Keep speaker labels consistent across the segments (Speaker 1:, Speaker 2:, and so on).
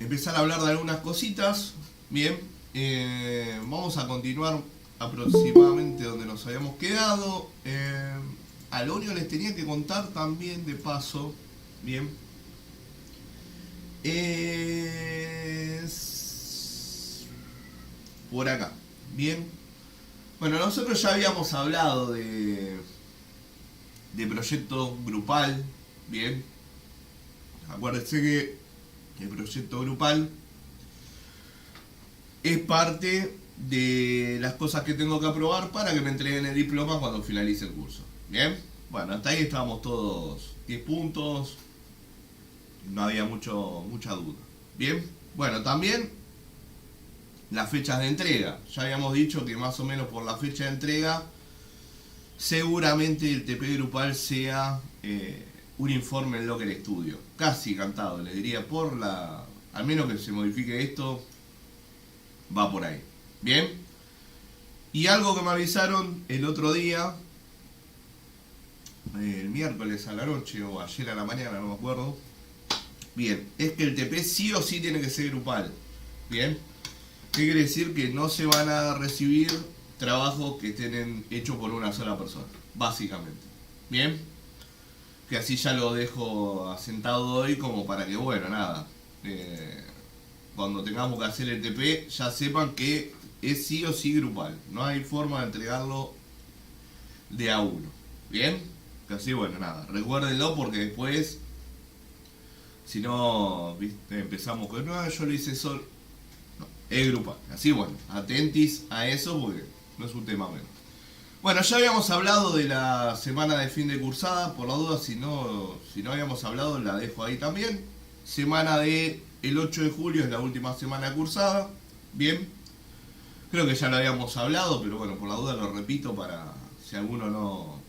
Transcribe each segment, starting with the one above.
Speaker 1: empezar a hablar de algunas cositas. Bien, vamos a continuar aproximadamente donde nos habíamos quedado. A lo único les tenía que contar también de paso, bien, es por acá, bien. Bueno, nosotros ya habíamos hablado de proyecto grupal, bien. Acuérdense que el proyecto grupal es parte de las cosas que tengo que aprobar para que me entreguen el diploma cuando finalice el curso. Bien, bueno, hasta ahí estábamos todos 10 puntos, no había mucha duda. Bien, bueno, también las fechas de entrega. Ya habíamos dicho que más o menos por la fecha de entrega seguramente el TP grupal sea un informe en Locker Studio. Casi cantado, le diría, al menos que se modifique esto, va por ahí. Bien. Y algo que me avisaron el otro día, el miércoles a la noche o ayer a la mañana, no me acuerdo. Bien, es que el TP sí o sí tiene que ser grupal. Bien. ¿Qué quiere decir? Que no se van a recibir trabajos que estén hechos por una sola persona, básicamente. Bien. Que así ya lo dejo asentado hoy como para que, bueno, nada. Cuando tengamos que hacer el TP ya sepan que es sí o sí grupal. No hay forma de entregarlo de a uno. ¿Bien? Que así, bueno, nada. Recuérdenlo porque después, si no, ¿viste? Empezamos con, no, yo lo hice solo. No, es grupal. Así, bueno, atentis a eso porque no es un tema menos. Bueno, ya habíamos hablado de la semana de fin de cursada. Por la duda, si no habíamos hablado, la dejo ahí también. Semana de el 8 de julio es la última semana de cursada. Bien. Creo que ya lo habíamos hablado, pero bueno, por la duda lo repito para si alguno no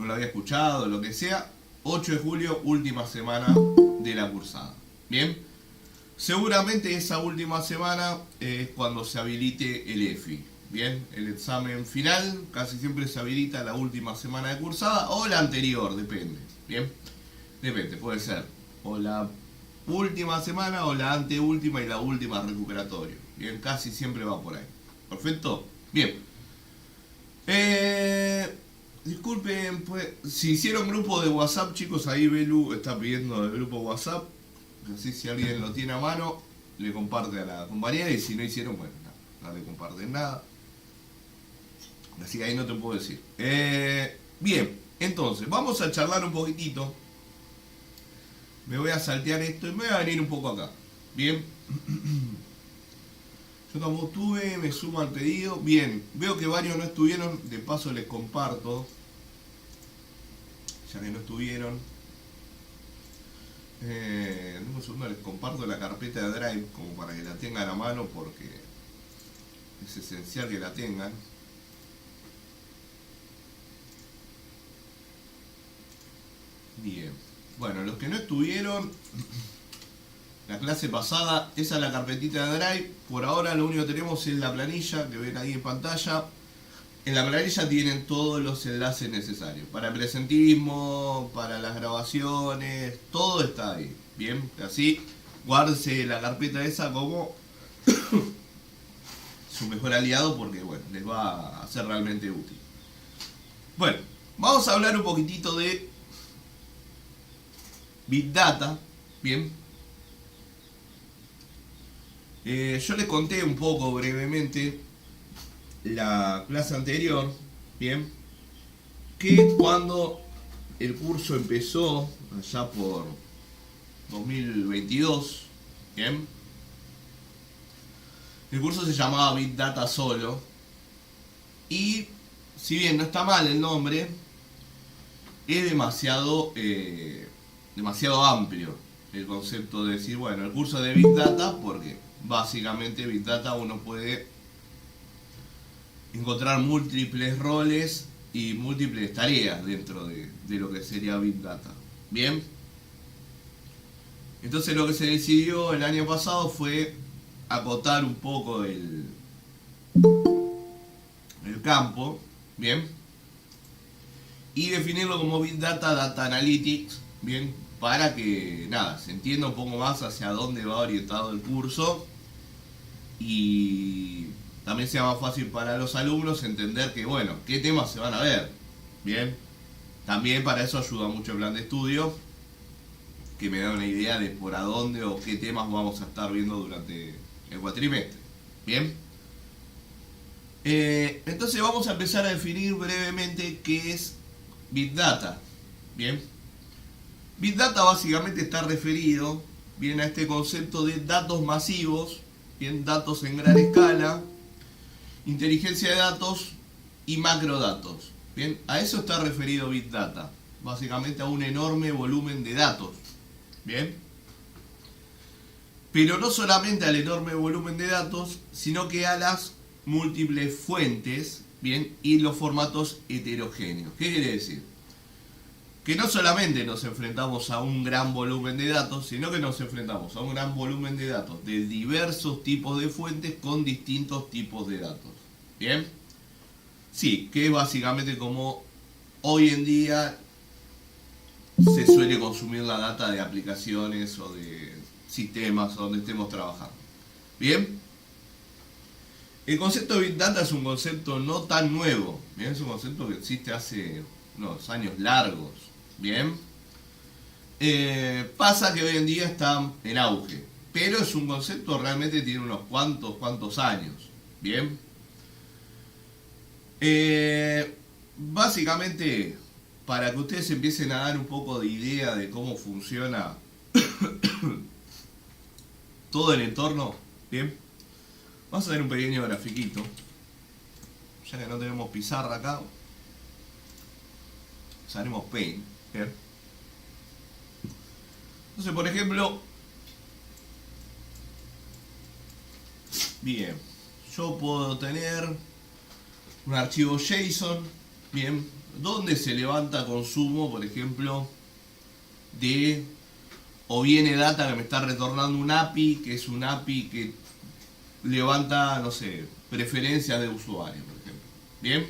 Speaker 1: lo había escuchado, lo que sea. 8 de julio, última semana de la cursada. Bien. Seguramente esa última semana es cuando se habilite el EFI. Bien, el examen final casi siempre se habilita la última semana de cursada o la anterior, depende. Bien, depende, puede ser o la última semana o la anteúltima y la última recuperatoria. Bien, casi siempre va por ahí. Perfecto. Bien. Disculpen, pues, si hicieron grupo de WhatsApp, chicos, ahí Belu está pidiendo el grupo WhatsApp. Así si alguien lo tiene a mano, le comparte a la compañera y si no hicieron, bueno, no le comparten nada. Así que ahí no te puedo decir. Bien, entonces, vamos a charlar un poquitito. Me voy a saltear esto y me voy a venir un poco acá. Bien. Yo tampoco estuve, me sumo al pedido. Bien, veo que varios no estuvieron. De paso les comparto. Ya que no estuvieron. En un segundo les comparto la carpeta de Drive como para que la tengan a mano porque es esencial que la tengan. Bien, bueno, los que no estuvieron la clase pasada, esa es la carpetita de Drive. Por ahora lo único que tenemos es la planilla que ven ahí en pantalla. En la planilla tienen todos los enlaces necesarios para el presentismo, para las grabaciones, todo está ahí. Bien, así guárdese la carpeta esa como su mejor aliado porque bueno, les va a ser realmente útil. Bueno, vamos a hablar un poquitito de Big Data, bien. Yo les conté un poco brevemente la clase anterior, bien, que cuando el curso empezó, allá por 2022, bien, el curso se llamaba Big Data solo, y si bien no está mal el nombre, es demasiado amplio el concepto de decir, bueno, el curso de Big Data, porque básicamente Big Data uno puede encontrar múltiples roles y múltiples tareas dentro de lo que sería Big Data. Bien. Entonces lo que se decidió el año pasado fue acotar un poco el campo, bien, y definirlo como Big Data, Data Analytics, bien, para que, nada, se entienda un poco más hacia dónde va orientado el curso y también sea más fácil para los alumnos entender que, bueno, qué temas se van a ver. Bien, también para eso ayuda mucho el plan de estudio, que me da una idea de por a dónde o qué temas vamos a estar viendo durante el cuatrimestre. Bien, entonces vamos a empezar a definir brevemente qué es Big Data. Bien, Big Data básicamente está referido bien a este concepto de datos masivos, bien, datos en gran escala, inteligencia de datos y macrodatos. Bien, a eso está referido Big Data, básicamente a un enorme volumen de datos. Bien, pero no solamente al enorme volumen de datos, sino que a las múltiples fuentes, bien, y los formatos heterogéneos. ¿Qué quiere decir? Que no solamente nos enfrentamos a un gran volumen de datos, sino que nos enfrentamos a un gran volumen de datos de diversos tipos de fuentes con distintos tipos de datos. ¿Bien? Sí, que es básicamente como hoy en día se suele consumir la data de aplicaciones o de sistemas donde estemos trabajando. ¿Bien? El concepto de Big Data es un concepto no tan nuevo. ¿Bien? Es un concepto que existe hace unos años largos. Bien, pasa que hoy en día está en auge, pero es un concepto realmente tiene unos cuantos años. Bien, básicamente para que ustedes empiecen a dar un poco de idea de cómo funciona todo el entorno, bien, vamos a ver un pequeño grafiquito, ya que no tenemos pizarra acá, usaremos Paint. Bien. Entonces, por ejemplo, bien, yo puedo tener un archivo JSON, bien, donde se levanta consumo, por ejemplo, de, o viene data que me está retornando un API, que es un API que levanta, no sé, preferencias de usuario, por ejemplo. Bien.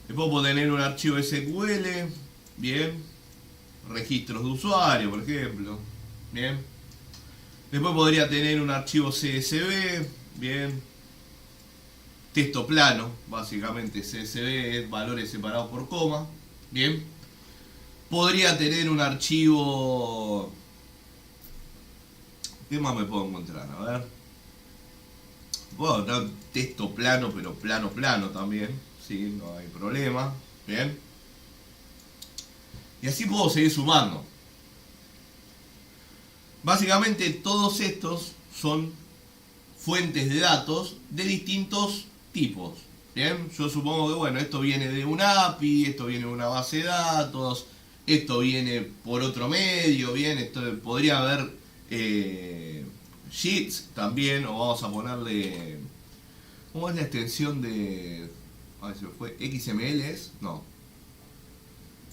Speaker 1: Después puedo tener un archivo SQL, bien, registros de usuario, por ejemplo, bien. Después podría tener un archivo CSV, bien, texto plano, básicamente CSV es valores separados por coma, bien. Podría tener un archivo, ¿qué más me puedo encontrar? A ver, puedo tener texto plano, pero plano también, sí, no hay problema, bien. Y así puedo seguir sumando. Básicamente todos estos son fuentes de datos de distintos tipos. Bien, yo supongo que bueno, esto viene de un API, esto viene de una base de datos, esto viene por otro medio, bien, esto podría haber sheets también, o vamos a ponerle, ¿cómo es la extensión de, a ver si fue XML? No.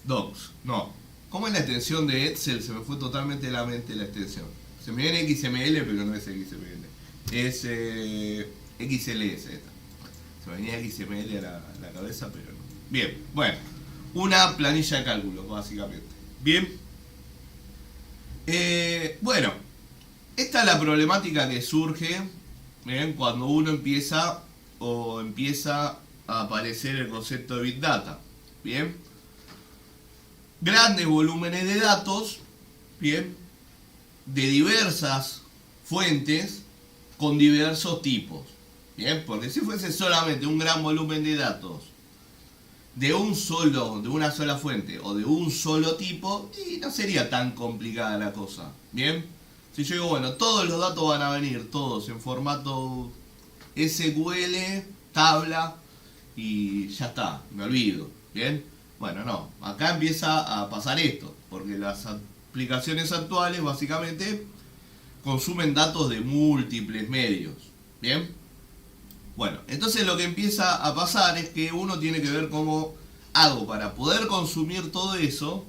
Speaker 1: Docs, no. ¿Cómo es la extensión de Excel? Se me fue totalmente de la mente la extensión. Se me viene XML, pero no es XML. Es XLS esta. Se me venía XML a la cabeza, pero no. Bien, bueno. Una planilla de cálculo, básicamente. Bien. Bueno. Esta es la problemática que surge, ¿bien?, cuando uno empieza a aparecer el concepto de Big Data. Bien. Grandes volúmenes de datos, bien, de diversas fuentes con diversos tipos, bien, porque si fuese solamente un gran volumen de datos de una sola fuente o de un solo tipo, y no sería tan complicada la cosa, bien. Si yo digo, bueno, todos los datos van a venir todos en formato SQL, tabla, y ya está, me olvido, bien. Bueno, no, acá empieza a pasar esto, porque las aplicaciones actuales básicamente consumen datos de múltiples medios, ¿bien? Bueno, entonces lo que empieza a pasar es que uno tiene que ver cómo hago para poder consumir todo eso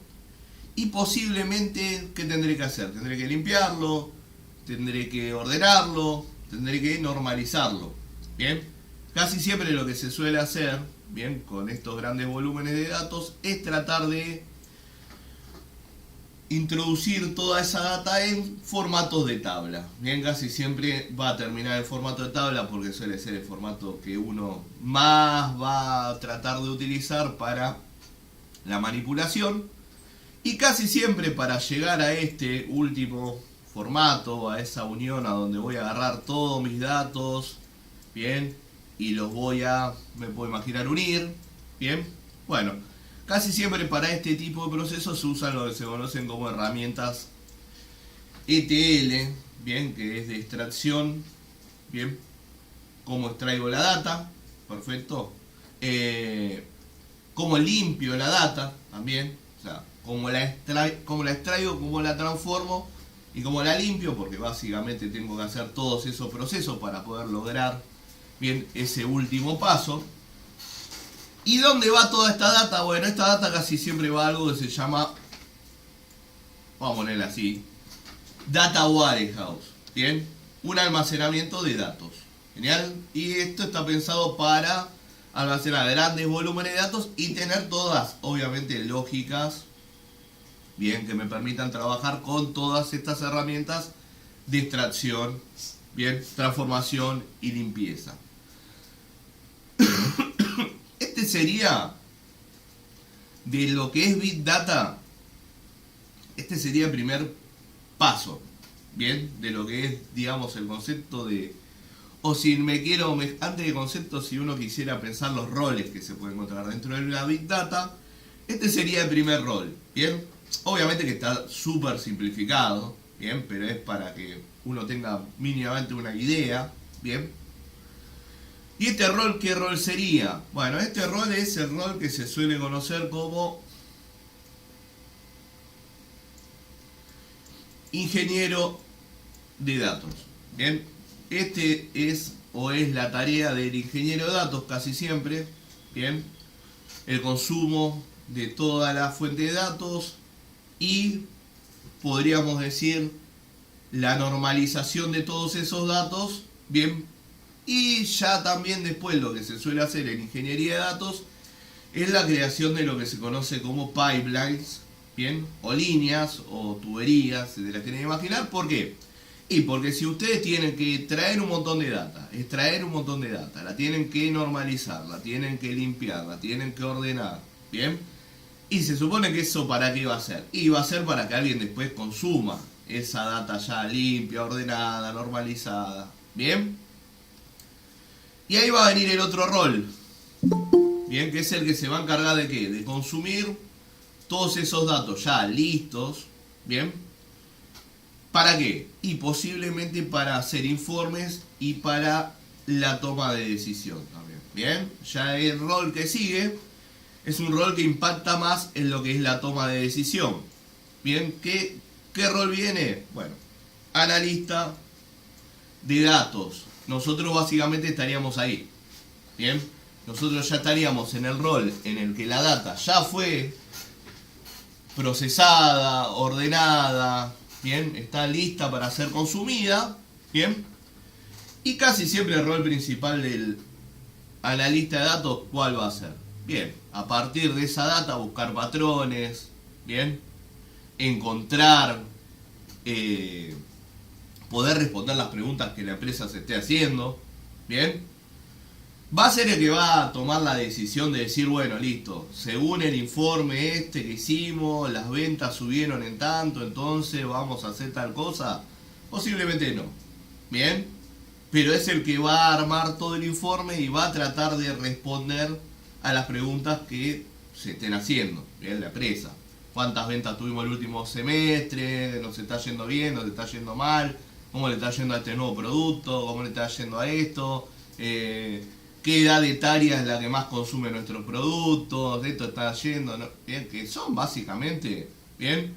Speaker 1: y posiblemente, ¿qué tendré que hacer? Tendré que limpiarlo, tendré que ordenarlo, tendré que normalizarlo, ¿bien? Casi siempre lo que se suele hacer, bien, con estos grandes volúmenes de datos, es tratar de introducir toda esa data en formatos de tabla. Bien, casi siempre va a terminar en formato de tabla porque suele ser el formato que uno más va a tratar de utilizar para la manipulación. Y casi siempre para llegar a este último formato, a esa unión a donde voy a agarrar todos mis datos, bien, y los voy a, me puedo imaginar, unir, bien, bueno, casi siempre para este tipo de procesos se usan lo que se conocen como herramientas ETL, bien, que es de extracción, bien, cómo extraigo la data, perfecto, cómo limpio la data, también, o sea, cómo la extraigo, cómo la transformo y cómo la limpio, porque básicamente tengo que hacer todos esos procesos para poder lograr bien ese último paso. ¿Y dónde va toda esta data? Bueno, esta data casi siempre va a algo que se llama, vamos a ponerla así, Data Warehouse, bien, un almacenamiento de datos, genial, y esto está pensado para almacenar grandes volúmenes de datos y tener todas, obviamente, lógicas, bien, que me permitan trabajar con todas estas herramientas de extracción, bien, transformación y limpieza. Este sería, de lo que es Big Data, este sería el primer paso, bien, de lo que es, digamos, el concepto de, o si me quiero, antes de concepto, si uno quisiera pensar los roles que se pueden encontrar dentro de la Big Data, este sería el primer rol, bien. Obviamente que está súper simplificado, bien, pero es para que uno tenga mínimamente una idea, bien. ¿Y este rol qué rol sería? Bueno, este rol es el rol que se suele conocer como ingeniero de datos, bien. Este es o es la tarea del ingeniero de datos casi siempre, bien. El consumo de toda la fuente de datos y podríamos decir la normalización de todos esos datos, bien, y ya también después lo que se suele hacer en ingeniería de datos es la creación de lo que se conoce como pipelines, bien, o líneas o tuberías, se las tienen que imaginar. ¿Por qué? Y porque si ustedes tienen que traer un montón de data, extraer un montón de data, la tienen que normalizar, la tienen que limpiar, la tienen que ordenar, bien. Y se supone que eso ¿para qué va a ser? Y va a ser para que alguien después consuma esa data ya limpia, ordenada, normalizada. ¿Bien? Y ahí va a venir el otro rol. ¿Bien? Que es el que se va a encargar de ¿qué? De consumir todos esos datos ya listos. ¿Bien? ¿Para qué? Y posiblemente para hacer informes y para la toma de decisión también. ¿Bien? Ya el rol que sigue es un rol que impacta más en lo que es la toma de decisión. Bien, ¿qué rol viene? Bueno, analista de datos. Nosotros básicamente estaríamos ahí. Bien, nosotros ya estaríamos en el rol en el que la data ya fue procesada, ordenada, bien, está lista para ser consumida, bien. Y casi siempre el rol principal del analista de datos, ¿cuál va a ser? Bien, a partir de esa data buscar patrones, bien, encontrar, poder responder las preguntas que la empresa se esté haciendo, bien. Va a ser el que va a tomar la decisión de decir, bueno, listo, según el informe este que hicimos, las ventas subieron en tanto, entonces vamos a hacer tal cosa. Posiblemente no, bien, pero es el que va a armar todo el informe y va a tratar de responder a las preguntas que se estén haciendo, bien, la empresa. ¿Cuántas ventas tuvimos el último semestre? ¿Nos está yendo bien? ¿Nos está yendo mal? ¿Cómo le está yendo a este nuevo producto? ¿Cómo le está yendo a esto? ¿Qué edad etaria es la que más consume nuestros productos? ¿Esto está yendo? ¿No? Bien, que son básicamente, bien,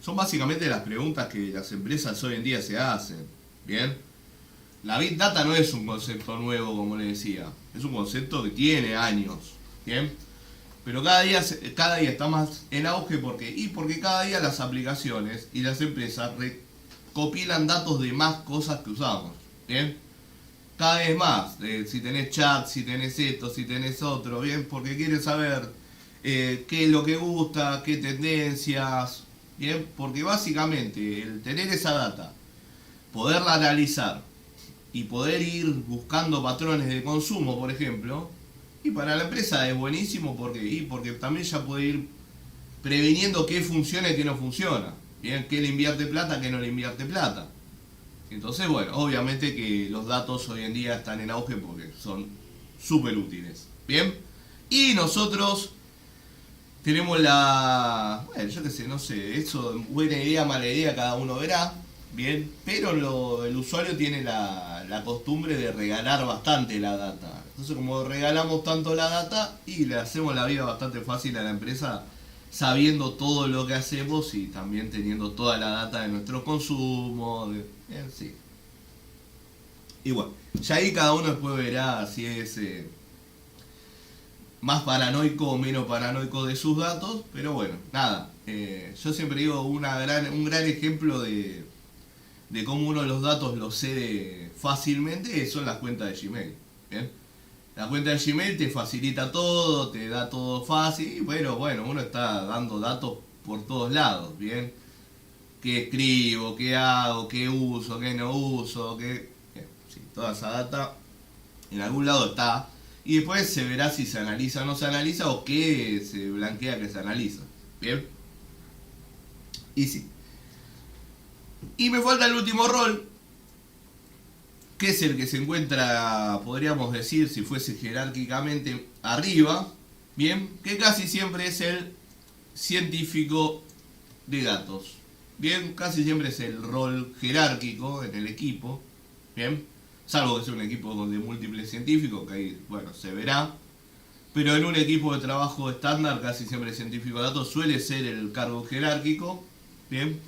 Speaker 1: son básicamente las preguntas que las empresas hoy en día se hacen, bien. La Big Data no es un concepto nuevo, como le decía, es un concepto que tiene años, bien, pero cada día está más en auge porque cada día las aplicaciones y las empresas recopilan datos de más cosas que usamos, bien. Cada vez más, si tenés chat, si tenés esto, si tenés otro, bien, porque quieren saber qué es lo que gusta, qué tendencias, bien, porque básicamente el tener esa data, poderla analizar y poder ir buscando patrones de consumo, por ejemplo, y para la empresa es buenísimo porque también ya puede ir previniendo qué funciona y qué no funciona, bien, qué le invierte plata, qué no le invierte plata. Entonces, bueno, obviamente que los datos hoy en día están en auge porque son súper útiles, bien. Y nosotros tenemos bueno, yo qué sé, no sé, eso, buena idea, mala idea, cada uno verá, bien, pero el usuario tiene la costumbre de regalar bastante la data. Entonces, como regalamos tanto la data y le hacemos la vida bastante fácil a la empresa, sabiendo todo lo que hacemos y también teniendo toda la data de nuestros consumos, bien, sí. Y bueno, ya ahí cada uno después verá si es más paranoico o menos paranoico de sus datos, pero bueno, nada. Yo siempre digo un gran ejemplo de cómo uno de los datos los cede fácilmente son las cuentas de Gmail. ¿Bien? La cuenta de Gmail te facilita todo, te da todo fácil, pero bueno, uno está dando datos por todos lados, ¿bien? ¿Qué escribo? ¿Qué hago? ¿Qué uso? ¿Qué no uso? Bien, sí, toda esa data en algún lado está. Y después se verá si se analiza o no se analiza o qué se blanquea que se analiza. ¿Bien? Y sí. Y me falta el último rol, que es el que se encuentra, podríamos decir, si fuese jerárquicamente arriba, bien, que casi siempre es el científico de datos. Bien, casi siempre es el rol jerárquico en el equipo, bien, salvo que sea un equipo de múltiples científicos, que ahí, bueno, se verá. Pero en un equipo de trabajo estándar, casi siempre el científico de datos suele ser el cargo jerárquico, bien.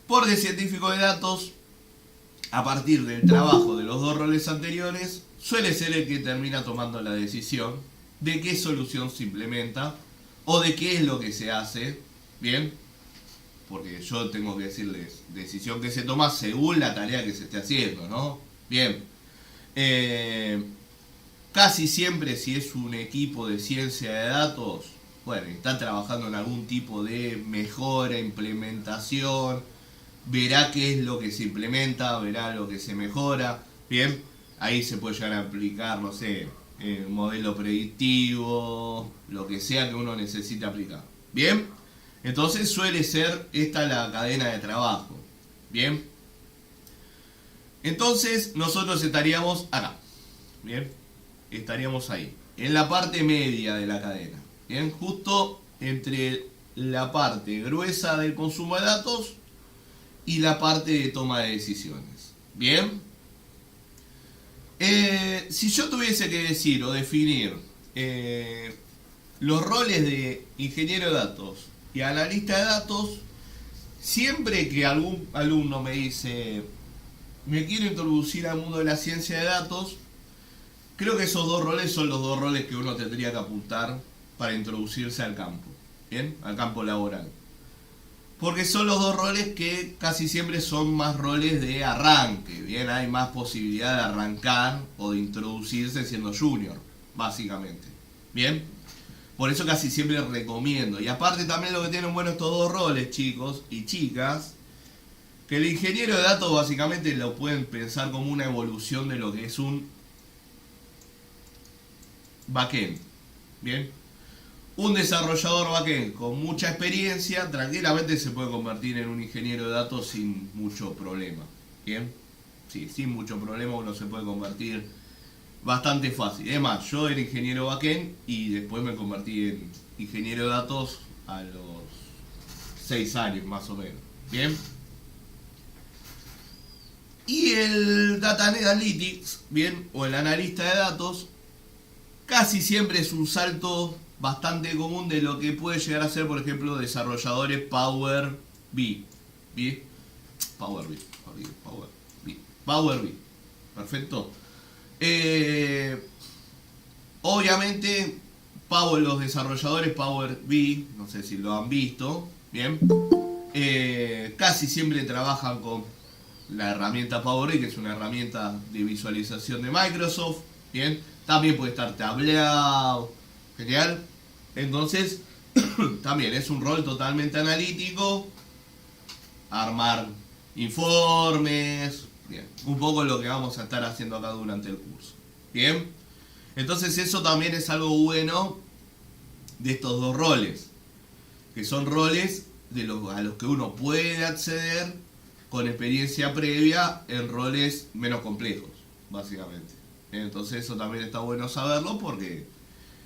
Speaker 1: Porque el científico de datos, a partir del trabajo de los dos roles anteriores, suele ser el que termina tomando la decisión de qué solución se implementa o de qué es lo que se hace, ¿bien? Porque yo tengo que decirles, decisión que se toma según la tarea que se esté haciendo, ¿no? Bien. Casi siempre si es un equipo de ciencia de datos, bueno, está trabajando en algún tipo de mejora, implementación, verá qué es lo que se implementa, verá lo que se mejora, bien, ahí se puede llegar a aplicar, no sé, modelo predictivo, lo que sea que uno necesite aplicar, bien, entonces suele ser esta la cadena de trabajo, bien, entonces nosotros estaríamos acá, bien, estaríamos ahí, en la parte media de la cadena, bien, justo entre la parte gruesa del consumo de datos y la parte de toma de decisiones. Bien. Si yo tuviese que decir o definir los roles de ingeniero de datos y analista de datos, siempre que algún alumno me dice me quiero introducir al mundo de la ciencia de datos, creo que esos dos roles son los dos roles que uno tendría que apuntar para introducirse al campo, ¿bien? Al campo laboral. Porque son los dos roles que casi siempre son más roles de arranque, bien, hay más posibilidad de arrancar o de introducirse siendo junior, básicamente, bien. Por eso casi siempre recomiendo. Y aparte también lo que tienen bueno estos dos roles, chicos y chicas, que el ingeniero de datos básicamente lo pueden pensar como una evolución de lo que es un backend, bien. Un desarrollador backend con mucha experiencia tranquilamente se puede convertir en un ingeniero de datos sin mucho problema. ¿Bien? Sí, sin mucho problema uno se puede convertir bastante fácil. Es más, yo era ingeniero backend y después me convertí en ingeniero de datos a los 6 años más o menos. ¿Bien? Y el Data Analytics, ¿bien? O el analista de datos, casi siempre es un salto bastante común de lo que puede llegar a ser, por ejemplo, desarrolladores Power BI. ¿Bien? Power BI. Perfecto. Obviamente, los desarrolladores Power BI, no sé si lo han visto, ¿bien? Casi siempre trabajan con la herramienta Power BI, que es una herramienta de visualización de Microsoft, ¿bien? También puede estar Tableau, genial. Entonces, también es un rol totalmente analítico, armar informes, bien, un poco lo que vamos a estar haciendo acá durante el curso. Bien, entonces eso también es algo bueno de estos dos roles, que son roles a los que uno puede acceder con experiencia previa en roles menos complejos, básicamente. Entonces eso también está bueno saberlo porque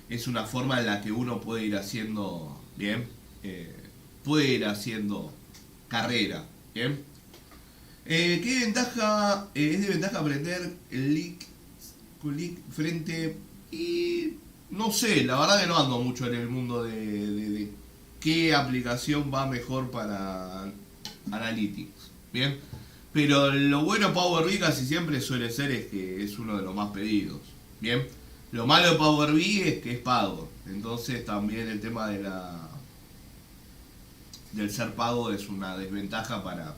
Speaker 1: es una forma en la que uno puede ir haciendo, bien, puede ir haciendo carrera, bien. ¿Qué ventaja es de ventaja aprender el lick frente? Y no sé, la verdad que no ando mucho en el mundo de qué aplicación va mejor para Analytics, bien. Pero lo bueno de Power BI casi siempre suele ser es que es uno de los más pedidos, bien. Lo malo de Power BI es que es pago, entonces también el tema de del ser pago es una desventaja para,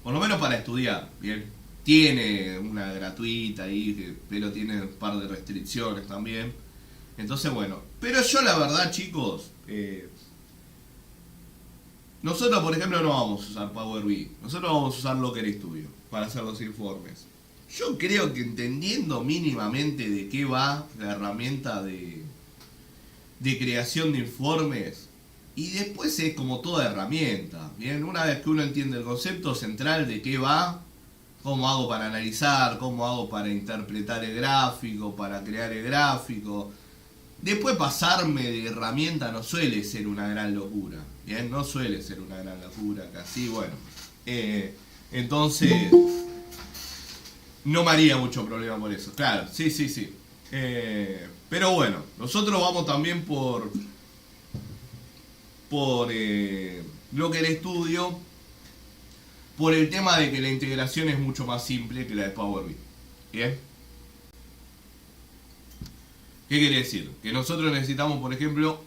Speaker 1: por lo menos para estudiar, bien. Tiene una gratuita ahí, pero tiene un par de restricciones también. Entonces bueno, pero yo la verdad chicos, nosotros por ejemplo no vamos a usar Power BI, nosotros vamos a usar Looker Studio para hacer los informes. Yo creo que entendiendo mínimamente de qué va la herramienta de creación de informes, y después es como toda herramienta, bien, una vez que uno entiende el concepto central de qué va, cómo hago para analizar, cómo hago para interpretar el gráfico, para crear el gráfico, después pasarme de herramienta no suele ser una gran locura, bien, no suele ser una gran locura, casi, bueno, entonces no me haría mucho problema por eso, claro, sí. Pero bueno, nosotros vamos también por Looker Studio, por el tema de que la integración es mucho más simple que la de Power BI. ¿Bien? ¿Qué quiere decir? Que nosotros necesitamos, por ejemplo,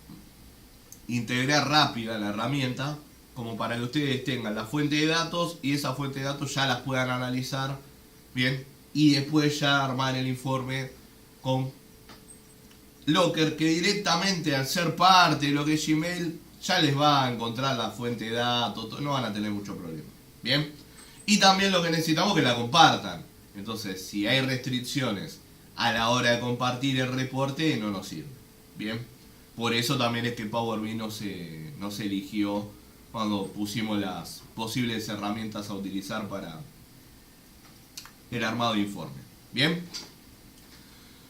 Speaker 1: integrar rápida la herramienta, como para que ustedes tengan la fuente de datos y esa fuente de datos ya las puedan analizar, bien, y después ya armar el informe con Looker, que directamente al ser parte de lo que es Gmail ya les va a encontrar la fuente de datos, no van a tener mucho problema, bien. Y también lo que necesitamos es que la compartan. Entonces, si hay restricciones a la hora de compartir el reporte, no nos sirve, bien. Por eso también es que Power BI no se eligió cuando pusimos las posibles herramientas a utilizar para el armado de informe. Bien.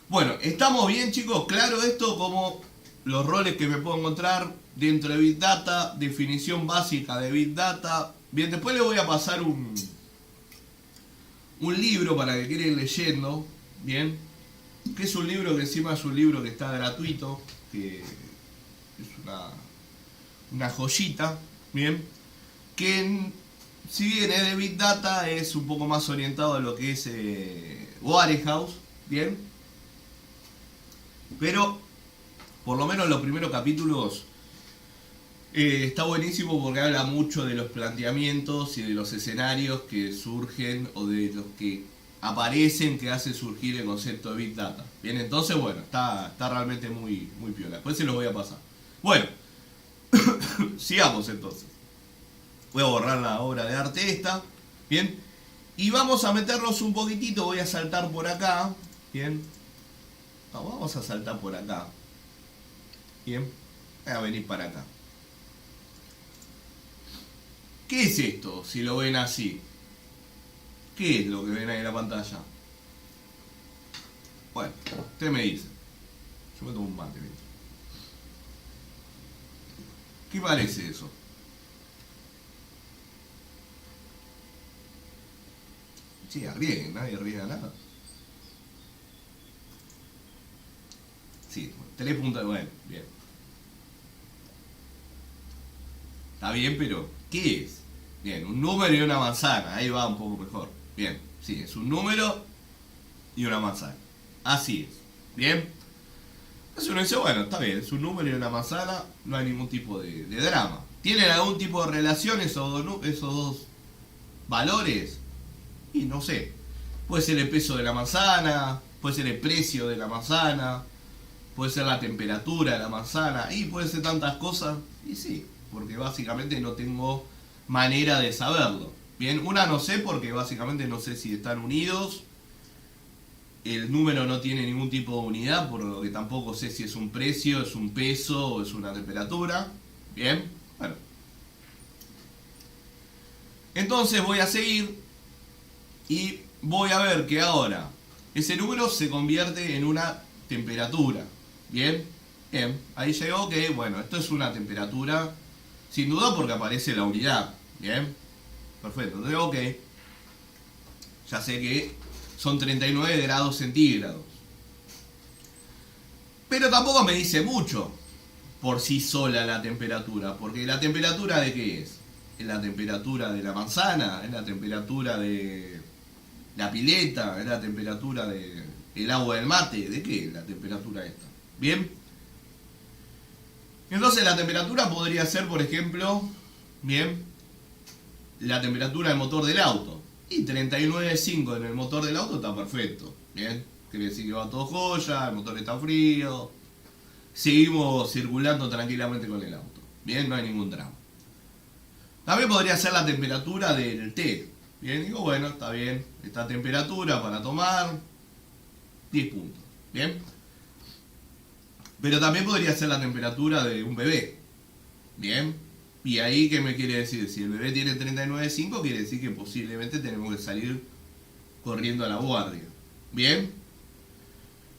Speaker 1: Bueno, ¿estamos bien chicos? Claro esto como los roles que me puedo encontrar dentro de Big Data, definición básica de Big Data. Bien, después les voy a pasar un libro para que quieran ir leyendo, bien, que es un libro que encima es un libro que está gratuito, que es una joyita, bien, que si bien es de Big Data es un poco más orientado a lo que es Warehouse, bien, pero por lo menos los primeros capítulos está buenísimo porque habla mucho de los planteamientos y de los escenarios que surgen o de los que aparecen que hace surgir el concepto de Big Data. Bien, entonces bueno, está realmente muy piola. Después se los voy a pasar. Bueno, sigamos entonces. Voy a borrar la obra de arte esta. Bien, y vamos a meternos un poquitito. Voy a saltar por acá. Bien, no, vamos a saltar por acá. Bien, voy a venir para acá. ¿Qué es esto? Si lo ven así. ¿Qué es lo que ven ahí en la pantalla? Bueno, usted me dice. Yo me tomo un mate. ¿Viste? ¿Qué parece eso? Sí, arriesguen, nadie arriesga nada. Sí, 3 puntos. Bueno, bien. Está bien, pero ¿qué es? Bien, un número y una manzana, ahí va un poco mejor. Bien, sí, es un número y una manzana. Así es. Bien. Entonces uno dice, bueno, está bien, es un número y una manzana, no hay ningún tipo de drama. ¿Tienen algún tipo de relación esos dos valores? Y no sé. Puede ser el peso de la manzana, puede ser el precio de la manzana, puede ser la temperatura de la manzana, y puede ser tantas cosas, y sí, porque básicamente no tengo manera de saberlo. Bien, una no sé porque básicamente no sé si están unidos, el número no tiene ningún tipo de unidad, por lo que tampoco sé si es un precio, es un peso o es una temperatura. Bien, bueno. Entonces voy a seguir y voy a ver que ahora ese número se convierte en una temperatura. Bien, bien, ahí llegó que, bueno, esto es una temperatura, sin duda porque aparece la unidad. Bien, perfecto, entonces ok, ya sé que son 39 grados centígrados. Pero tampoco me dice mucho por sí sola la temperatura, porque la temperatura ¿de qué es? ¿Es la temperatura de la manzana? ¿Es la temperatura de la pileta? ¿Es la temperatura del agua del mate? ¿De qué es la temperatura esta? ¿Bien? Entonces la temperatura podría ser, por ejemplo, bien, la temperatura del motor del auto. Y 39,5 en el motor del auto está perfecto. Bien, quiere decir que va todo joya, el motor está frío. Seguimos circulando tranquilamente con el auto. Bien, no hay ningún drama. También podría ser la temperatura del té. Bien, digo, bueno, está bien. Esta temperatura para tomar 10 puntos. Bien. Pero también podría ser la temperatura de un bebé. Bien. Y ahí, ¿qué me quiere decir? Si el bebé tiene 39,5, quiere decir que posiblemente tenemos que salir corriendo a la guardia. Bien.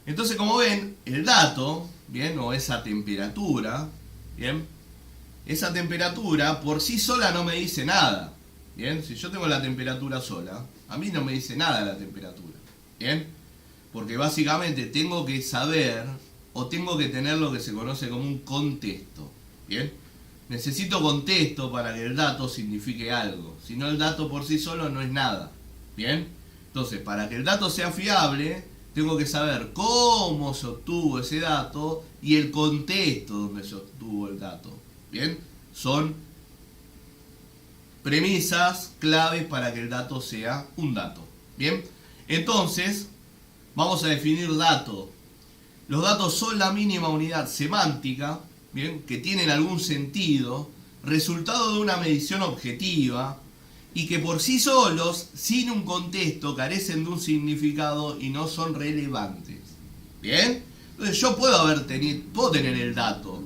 Speaker 1: Entonces, como ven, el dato, bien, o esa temperatura, bien, esa temperatura por sí sola no me dice nada. Bien, si yo tengo la temperatura sola, a mí no me dice nada la temperatura. Bien, porque básicamente tengo que saber o tengo que tener lo que se conoce como un contexto. Bien, necesito contexto para que el dato signifique algo. Si no, el dato por sí solo no es nada. Bien, entonces para que el dato sea fiable, tengo que saber cómo se obtuvo ese dato y el contexto donde se obtuvo el dato. Bien, son premisas claves para que el dato sea un dato. Bien, entonces vamos a definir dato. Los datos son la mínima unidad semántica, bien, que tienen algún sentido, resultado de una medición objetiva y que por sí solos, sin un contexto, carecen de un significado y no son relevantes. Bien, entonces yo puedo tener el dato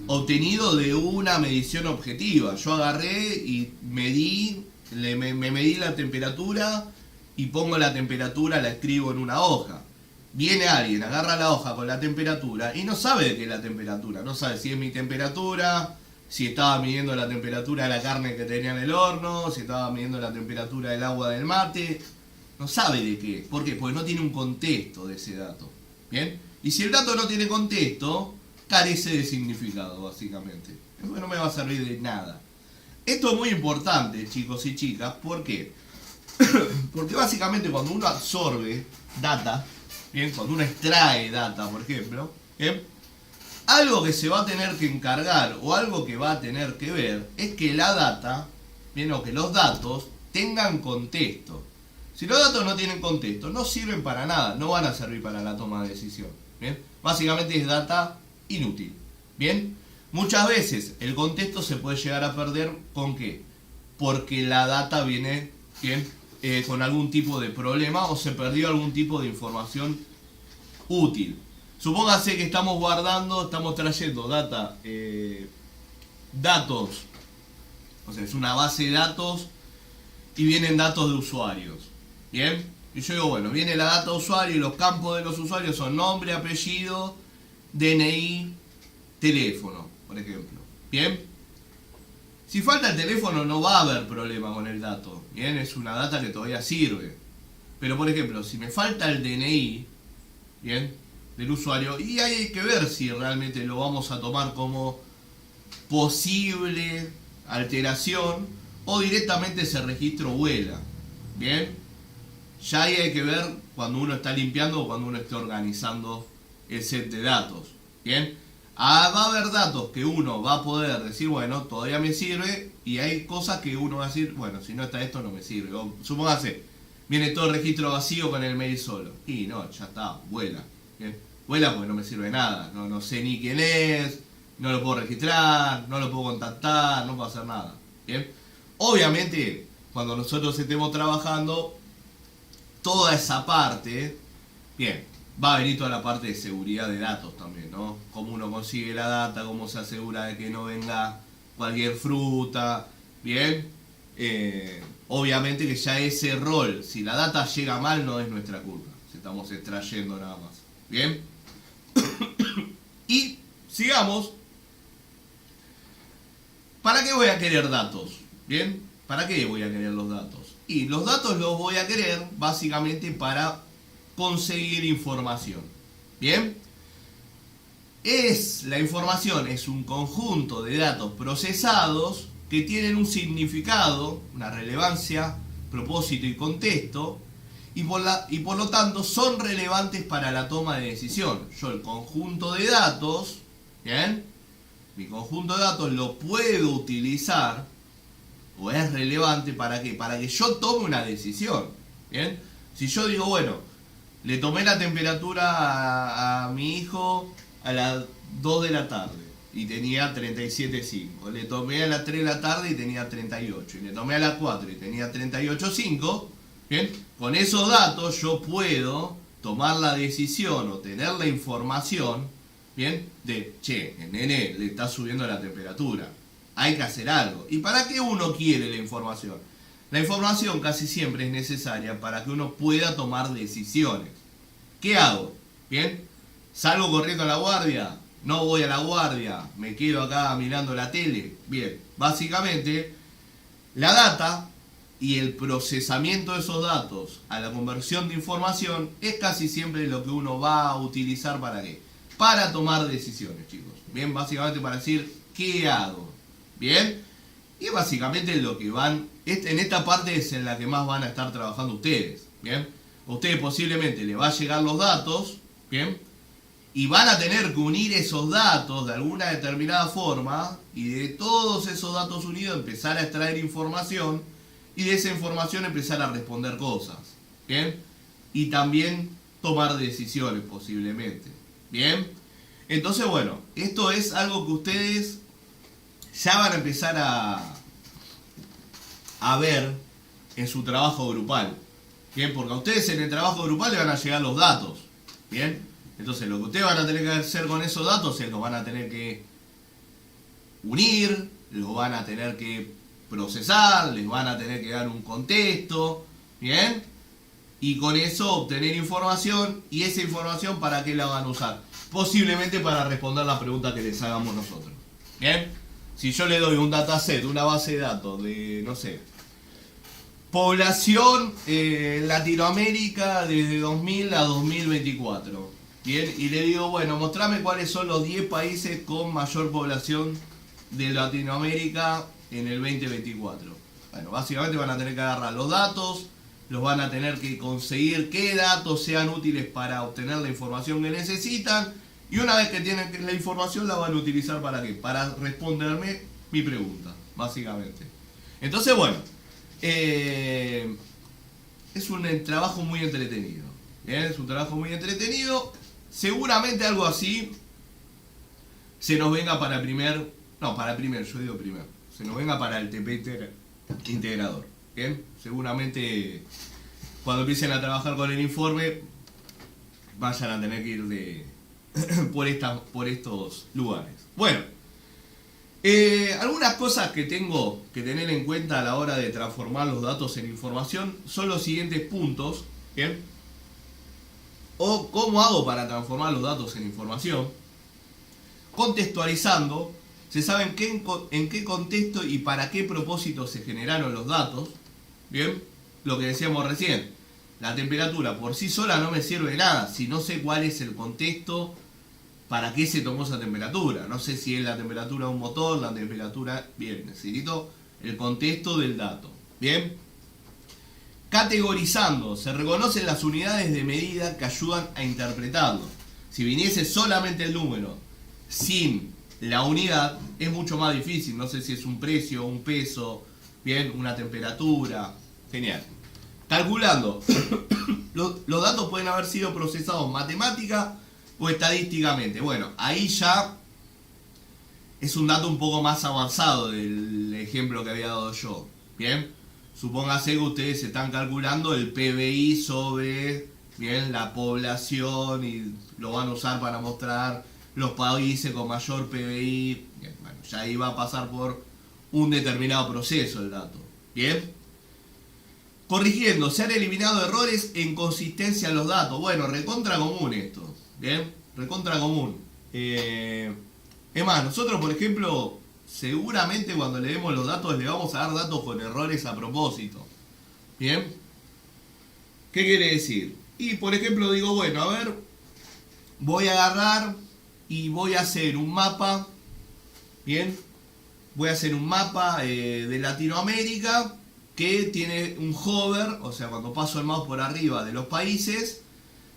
Speaker 1: obtenido de una medición objetiva. Yo agarré y medí, me medí la temperatura y pongo la temperatura, la escribo en una hoja. Viene alguien, agarra la hoja con la temperatura y no sabe de qué es la temperatura. No sabe si es mi temperatura, si estaba midiendo la temperatura de la carne que tenía en el horno, si estaba midiendo la temperatura del agua del mate. No sabe de qué. ¿Por qué? Porque no tiene un contexto de ese dato. ¿Bien? Y si el dato no tiene contexto, carece de significado, básicamente. Eso no me va a servir de nada. Esto es muy importante, chicos y chicas. ¿Por qué? Porque básicamente cuando uno absorbe data, bien, cuando uno extrae data, por ejemplo, bien, algo que se va a tener que encargar o algo que va a tener que ver es que la data, bien, o que los datos tengan contexto. Si los datos no tienen contexto, no sirven para nada, no van a servir para la toma de decisión. Bien, básicamente es data inútil. Bien, muchas veces el contexto se puede llegar a perder. ¿Con qué? Porque la data viene, bien, con algún tipo de problema o se perdió algún tipo de información útil. Supóngase que estamos trayendo datos, o sea, es una base de datos y vienen datos de usuarios. Bien, y yo digo, bueno, viene la data de usuario y los campos de los usuarios son nombre, apellido, DNI, teléfono, por ejemplo. Bien, si falta el teléfono no va a haber problema con el dato. Bien, es una data que todavía sirve. Pero por ejemplo, si me falta el DNI, bien, del usuario, y hay que ver si realmente lo vamos a tomar como posible alteración o directamente ese registro vuela. Bien, ya ahí hay que ver cuando uno está limpiando o cuando uno esté organizando el set de datos. Bien, va a haber datos que uno va a poder decir, bueno, todavía me sirve, y hay cosas que uno va a decir, bueno, si no está esto no me sirve. O supóngase, viene todo el registro vacío con el mail solo. Y no, ya está, vuela. Bien, vuela porque no me sirve de nada. No sé ni quién es, no lo puedo registrar, no lo puedo contactar, no puedo hacer nada. ¿Bien? Obviamente, cuando nosotros estemos trabajando, toda esa parte, bien, va a venir toda la parte de seguridad de datos también, ¿no? Cómo uno consigue la data, cómo se asegura de que no venga cualquier fruta, ¿bien? Obviamente que ya ese rol, si la data llega mal, no es nuestra culpa, si estamos extrayendo nada más, ¿bien? Y sigamos. ¿Para qué voy a querer datos? ¿Bien? ¿Para qué voy a querer los datos? Y los datos los voy a querer básicamente para conseguir información. ¿Bien? La información es un conjunto de datos procesados que tienen un significado, una relevancia, propósito y contexto, y por lo tanto son relevantes para la toma de decisión. Yo el conjunto de datos, ¿bien? Mi conjunto de datos lo puedo utilizar, o es relevante para qué, para que yo tome una decisión. ¿Bien? Si yo digo, bueno, le tomé la temperatura a mi hijo a las 2 de la tarde y tenía 37,5. Le tomé a las 3 de la tarde y tenía 38. Y le tomé a las 4 y tenía 38,5. ¿Bien? Con esos datos yo puedo tomar la decisión o tener la información, ¿bien? De, che, el nene le está subiendo la temperatura. Hay que hacer algo. ¿Y para qué uno quiere la información? La información casi siempre es necesaria para que uno pueda tomar decisiones. ¿Qué hago? ¿Bien? ¿Salgo corriendo a la guardia? ¿No voy a la guardia? ¿Me quedo acá mirando la tele? Bien, básicamente la data y el procesamiento de esos datos a la conversión de información es casi siempre lo que uno va a utilizar ¿para qué? Para tomar decisiones, chicos. Bien, básicamente para decir, ¿qué hago? Bien, y básicamente lo que en esta parte es en la que más van a estar trabajando ustedes. Bien, ustedes posiblemente les va a llegar los datos, bien, y van a tener que unir esos datos de alguna determinada forma y de todos esos datos unidos empezar a extraer información y de esa información empezar a responder cosas. Bien, y también tomar decisiones posiblemente. Bien, entonces bueno, esto es algo que ustedes ya van a empezar a ver en su trabajo grupal. Bien, porque a ustedes en el trabajo grupal les van a llegar los datos. Bien, entonces lo que ustedes van a tener que hacer con esos datos es los van a tener que unir, los van a tener que procesar, les van a tener que dar un contexto. Bien, y con eso obtener información, y esa información ¿para qué la van a usar? Posiblemente para responder la pregunta que les hagamos nosotros. Bien, si yo le doy un dataset, una base de datos de, no sé, población en Latinoamérica desde 2000 a 2024. Bien, y le digo, bueno, mostrame cuáles son los 10 países con mayor población de Latinoamérica en el 2024. Bueno, básicamente van a tener que agarrar los datos, los van a tener que conseguir qué datos sean útiles para obtener la información que necesitan, y una vez que tienen la información la van a utilizar ¿para qué? Para responderme mi pregunta, básicamente. Entonces, bueno, es un trabajo muy entretenido. ¿Bien? Es un trabajo muy entretenido. Seguramente algo así se nos venga para el primer... No, para el primer, yo digo primero. Se nos venga para el TP integrador. ¿Bien? Seguramente cuando empiecen a trabajar con el informe vayan a tener que ir por estos lugares. Bueno, algunas cosas que tengo que tener en cuenta a la hora de transformar los datos en información son los siguientes puntos. ¿Bien? O cómo hago para transformar los datos en información. Contextualizando, se sabe en qué contexto y para qué propósito se generaron los datos. Bien, lo que decíamos recién, la temperatura por sí sola no me sirve de nada si no sé cuál es el contexto para qué se tomó esa temperatura. No sé si es la temperatura de un motor, la temperatura... Bien, necesito el contexto del dato. Bien. Categorizando, se reconocen las unidades de medida que ayudan a interpretarlo. Si viniese solamente el número sin la unidad, es mucho más difícil. No sé si es un precio, un peso, bien, una temperatura. Genial. Calculando, los datos pueden haber sido procesados o estadísticamente. Bueno, ahí ya es un dato un poco más avanzado del ejemplo que había dado yo. Bien, supóngase que ustedes están calculando el PBI sobre, bien, la población y lo van a usar para mostrar los países con mayor PBI. Bien, bueno, ya ahí va a pasar por un determinado proceso el dato. Bien. Corrigiendo, se han eliminado errores e inconsistencia en los datos. Bueno, recontra común esto. Bien, recontra común. Es más, nosotros, por ejemplo, seguramente cuando leemos los datos le vamos a dar datos con errores a propósito. Bien. ¿Qué quiere decir? Y por ejemplo digo, bueno, a ver, voy a agarrar y voy a hacer un mapa. Bien. Voy a hacer un mapa de Latinoamérica que tiene un hover, o sea, cuando paso el mouse por arriba de los países,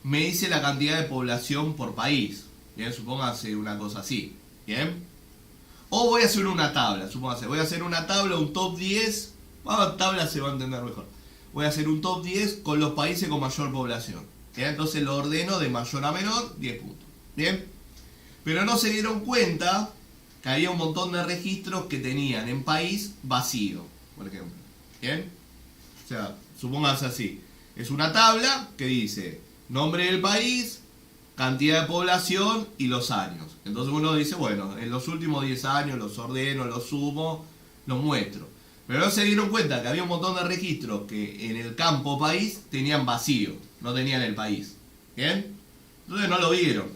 Speaker 1: me dice la cantidad de población por país. Bien, supóngase una cosa así. Bien. O voy a hacer una tabla, supóngase, voy a hacer una tabla, un top 10. Tabla se va a entender mejor. Voy a hacer un top 10 con los países con mayor población. Bien, entonces lo ordeno de mayor a menor, 10 puntos. Bien. Pero no se dieron cuenta que había un montón de registros que tenían en país vacío, por ejemplo. ¿Bien? O sea, supóngase así. Es una tabla que dice nombre del país, cantidad de población y los años. Entonces uno dice, bueno, en los últimos 10 años los ordeno, los sumo, los muestro. Pero no se dieron cuenta que había un montón de registros que en el campo país tenían vacío, no tenían el país. ¿Bien? Entonces no lo vieron.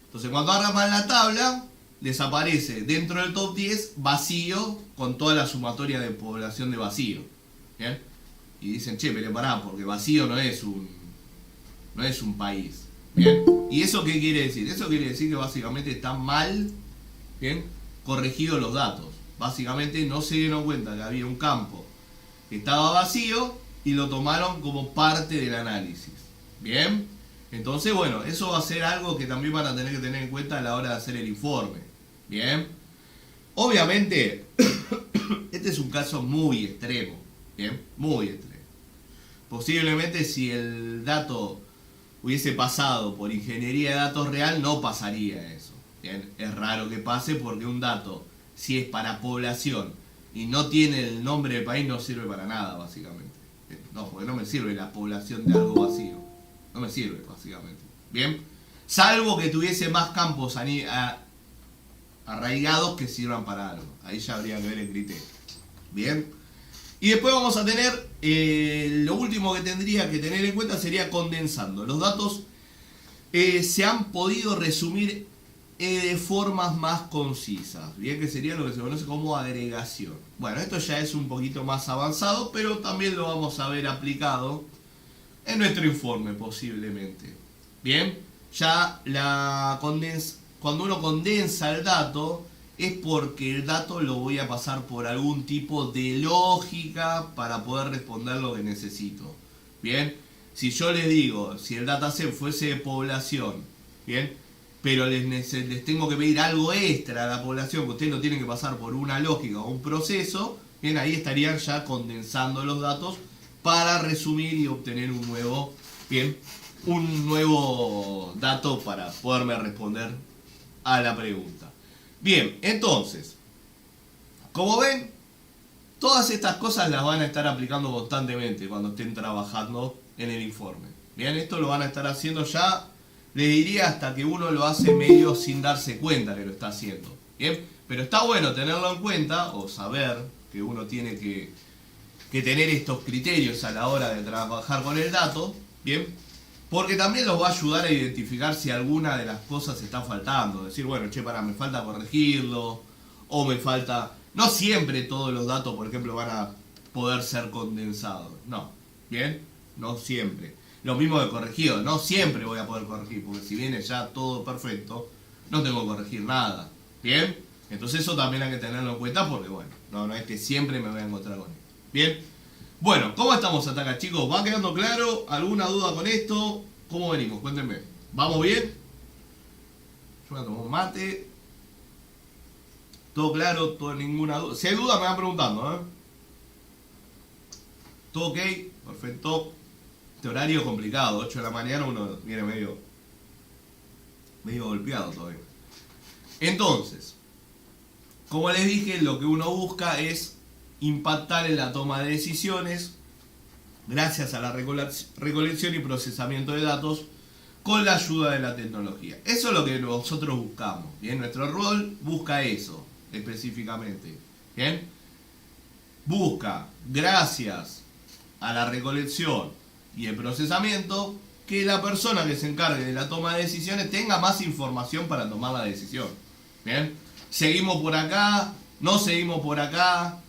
Speaker 1: Entonces cuando arman la tabla, les aparece dentro del top 10 vacío con toda la sumatoria de población de vacío. ¿Bien? Y dicen, che, pero pará, porque vacío no es un país. ¿Bien? ¿Y eso qué quiere decir? Eso quiere decir que básicamente están mal, ¿bien?, corregidos los datos. Básicamente no se dieron cuenta que había un campo que estaba vacío y lo tomaron como parte del análisis. ¿Bien? Entonces, bueno, eso va a ser algo que también van a tener que tener en cuenta a la hora de hacer el informe. Bien. Obviamente, este es un caso muy extremo. Bien, muy extremo. Posiblemente si el dato hubiese pasado por ingeniería de datos real, no pasaría eso. Bien, es raro que pase porque un dato, si es para población y no tiene el nombre del país, no sirve para nada, básicamente. No, porque no me sirve la población de algo vacío. No me sirve, básicamente. Bien. Salvo que tuviese más campos arraigados que sirvan para algo. Ahí ya habría que ver el criterio. Bien. Y después vamos a tener, lo último que tendría que tener en cuenta sería condensando. Los datos se han podido resumir de formas más concisas. Bien, que sería lo que se conoce como agregación. Bueno, esto ya es un poquito más avanzado, pero también lo vamos a ver aplicado en nuestro informe posiblemente. Bien, ya cuando uno condensa el dato es porque el dato lo voy a pasar por algún tipo de lógica para poder responder lo que necesito. Bien, si yo les digo, si el dataset fuese de población, bien, pero les tengo que pedir algo extra a la población, que ustedes lo tienen que pasar por una lógica o un proceso, bien, ahí estarían ya condensando los datos para resumir y obtener un nuevo dato para poderme responder a la pregunta. Bien, entonces, como ven, todas estas cosas las van a estar aplicando constantemente cuando estén trabajando en el informe. Bien, esto lo van a estar haciendo ya, les diría, hasta que uno lo hace medio sin darse cuenta que lo está haciendo. Bien, pero está bueno tenerlo en cuenta o saber que uno tiene que tener estos criterios a la hora de trabajar con el dato, bien, porque también los va a ayudar a identificar si alguna de las cosas está faltando. Decir, bueno, che, me falta corregirlo, o me falta... No siempre todos los datos, por ejemplo, van a poder ser condensados. No, bien, no siempre. Lo mismo de corregido, no siempre voy a poder corregir, porque si viene ya todo perfecto, no tengo que corregir nada. Bien, entonces eso también hay que tenerlo en cuenta, porque bueno, no es que siempre me voy a encontrar con él. Bien, bueno, ¿cómo estamos hasta acá, chicos? ¿Va quedando claro? ¿Alguna duda con esto? ¿Cómo venimos? Cuéntenme. ¿Vamos bien? Yo voy a tomar un mate. ¿Todo claro? ¿Todo, ninguna duda? Si hay duda me van preguntando, ¿eh? ¿Todo ok? Perfecto. Este horario es complicado. 8 de la mañana uno viene medio medio golpeado todavía. Entonces, como les dije, lo que uno busca es impactar en la toma de decisiones gracias a la recolección y procesamiento de datos con la ayuda de la tecnología. Eso es lo que nosotros buscamos. Bien, nuestro rol busca eso específicamente. Bien, busca, gracias a la recolección y el procesamiento, que la persona que se encargue de la toma de decisiones tenga más información para tomar la decisión. Bien, seguimos por acá, no seguimos por acá,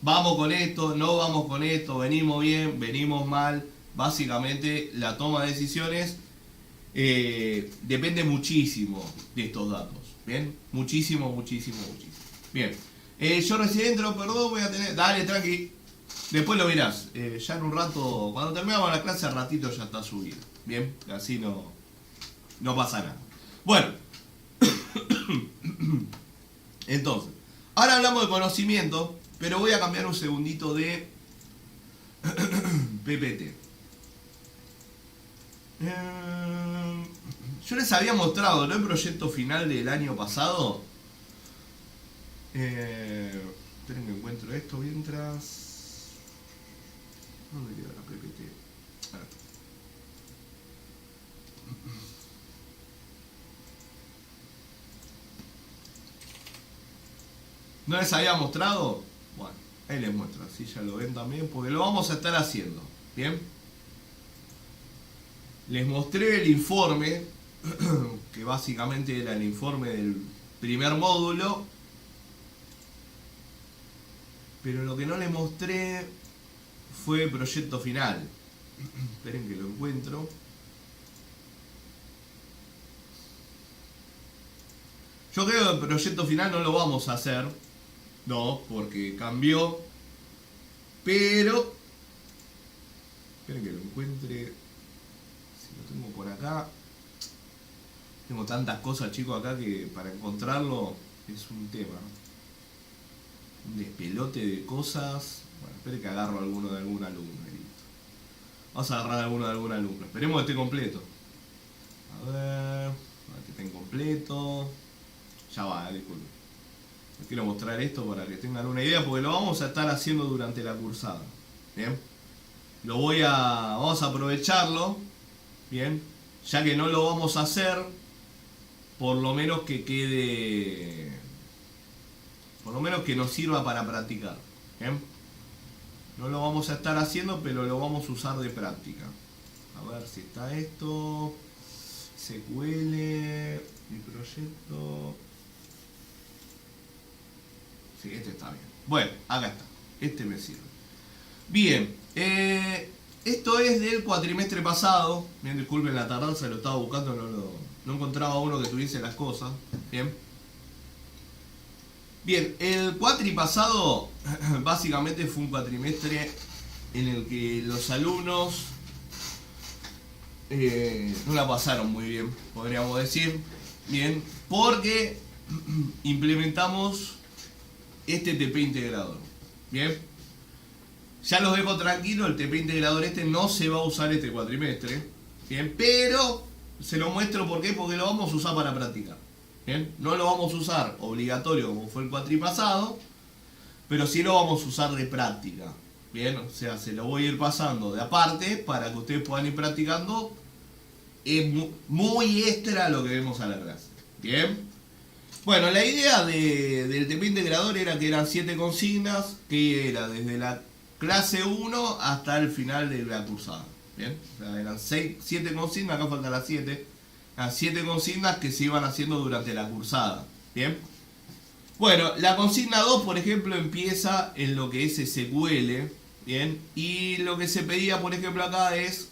Speaker 1: vamos con esto, no vamos con esto, venimos bien, venimos mal. Básicamente la toma de decisiones depende muchísimo de estos datos. Bien, muchísimo. Bien, yo recién entro, perdón, voy a tener... Dale, tranqui, después lo verás. Ya en un rato, cuando terminamos la clase, al ratito ya está subido. Bien, así no pasa nada. Bueno, entonces, ahora hablamos de conocimiento, pero voy a cambiar un segundito de PPT. Yo les había mostrado, ¿no?, el proyecto final del año pasado. Esperen que encuentro esto mientras... ¿Dónde queda la PPT? A ver. ¿No les había mostrado? Bueno, ahí les muestro, así ya lo ven también, porque lo vamos a estar haciendo. ¿Bien? Les mostré el informe, que básicamente era el informe del primer módulo, pero lo que no les mostré fue el proyecto final. Esperen que lo encuentro. Yo creo que el proyecto final no lo vamos a hacer, no, porque cambió, pero... Esperen que lo encuentre, si lo tengo por acá. Tengo tantas cosas, chicos, acá que para encontrarlo es un tema. Un despelote de cosas. Bueno, esperen que agarro alguno de algún alumno. Vamos a agarrar alguno de algún alumno. Esperemos que esté completo. A ver, que esté incompleto. Ya va, disculpen. Les quiero mostrar esto para que tengan una idea, porque lo vamos a estar haciendo durante la cursada. Bien. Vamos a aprovecharlo. Bien. Ya que no lo vamos a hacer, por lo menos que quede... Por lo menos que nos sirva para practicar. Bien. No lo vamos a estar haciendo, pero lo vamos a usar de práctica. A ver si está esto. SQL. Mi proyecto. Sí, este está bien. Bueno, acá está. Este me sirve. Bien. Esto es del cuatrimestre pasado. Bien, disculpen la tardanza, lo estaba buscando, no encontraba uno que tuviese las cosas. Bien. Bien, el cuatri pasado básicamente fue un cuatrimestre en el que los alumnos no la pasaron muy bien, podríamos decir. Bien, porque implementamos este TP integrador. Bien, ya los dejo tranquilos, el TP integrador no se va a usar este cuatrimestre. Bien, pero se lo muestro porque lo vamos a usar para practicar. Bien, no lo vamos a usar obligatorio como fue el cuatri pasado, pero sí lo vamos a usar de práctica. Bien, o sea, se lo voy a ir pasando de aparte para que ustedes puedan ir practicando. Es muy extra lo que vemos a la clase. Bien. Bueno, la idea del TP integrador era que eran 7 consignas, que era desde la clase 1 hasta el final de la cursada. Bien, o sea, eran 7 consignas, acá faltan las 7. Las 7 consignas que se iban haciendo durante la cursada. Bien. Bueno, la consigna 2, por ejemplo, empieza en lo que es SQL. Bien. Y lo que se pedía, por ejemplo, acá es,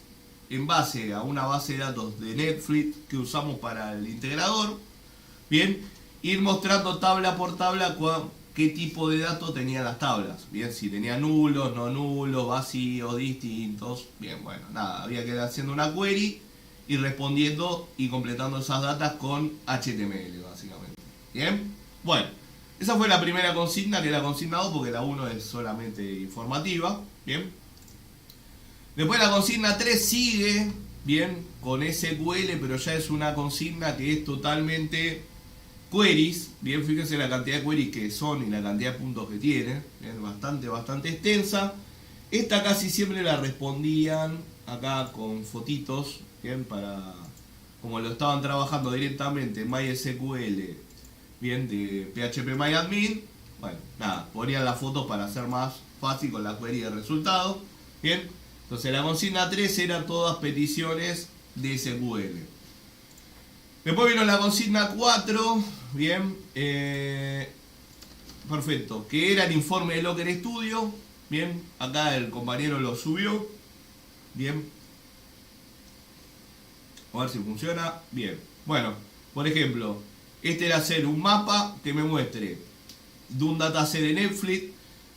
Speaker 1: en base a una base de datos de Netflix que usamos para el integrador, bien, ir mostrando tabla por tabla qué tipo de datos tenían las tablas. Bien, si tenía nulos, no nulos, vacíos, distintos. Bien, bueno, nada, había que ir haciendo una query y respondiendo y completando esas datas con HTML, básicamente. Bien, bueno, esa fue la primera consigna, que es la consigna 2, porque la 1 es solamente informativa. Bien. Después la consigna 3 sigue bien, con SQL, pero ya es una consigna que es totalmente queries, bien, fíjense la cantidad de queries que son y la cantidad de puntos que tiene, bien, bastante extensa. Esta casi siempre la respondían acá con fotitos, bien, para, como lo estaban trabajando directamente en MySQL, bien, de PHP bueno, nada, ponían las fotos para hacer más fácil con la query de resultado, bien. Entonces la consigna 3 era todas peticiones de SQL. Después vino la consigna 4, bien, perfecto, que era el informe de Locker Studio, bien, acá el compañero lo subió, bien, a ver si funciona, bien. Bueno, por ejemplo, este era hacer un mapa que me muestre de un dataset de Netflix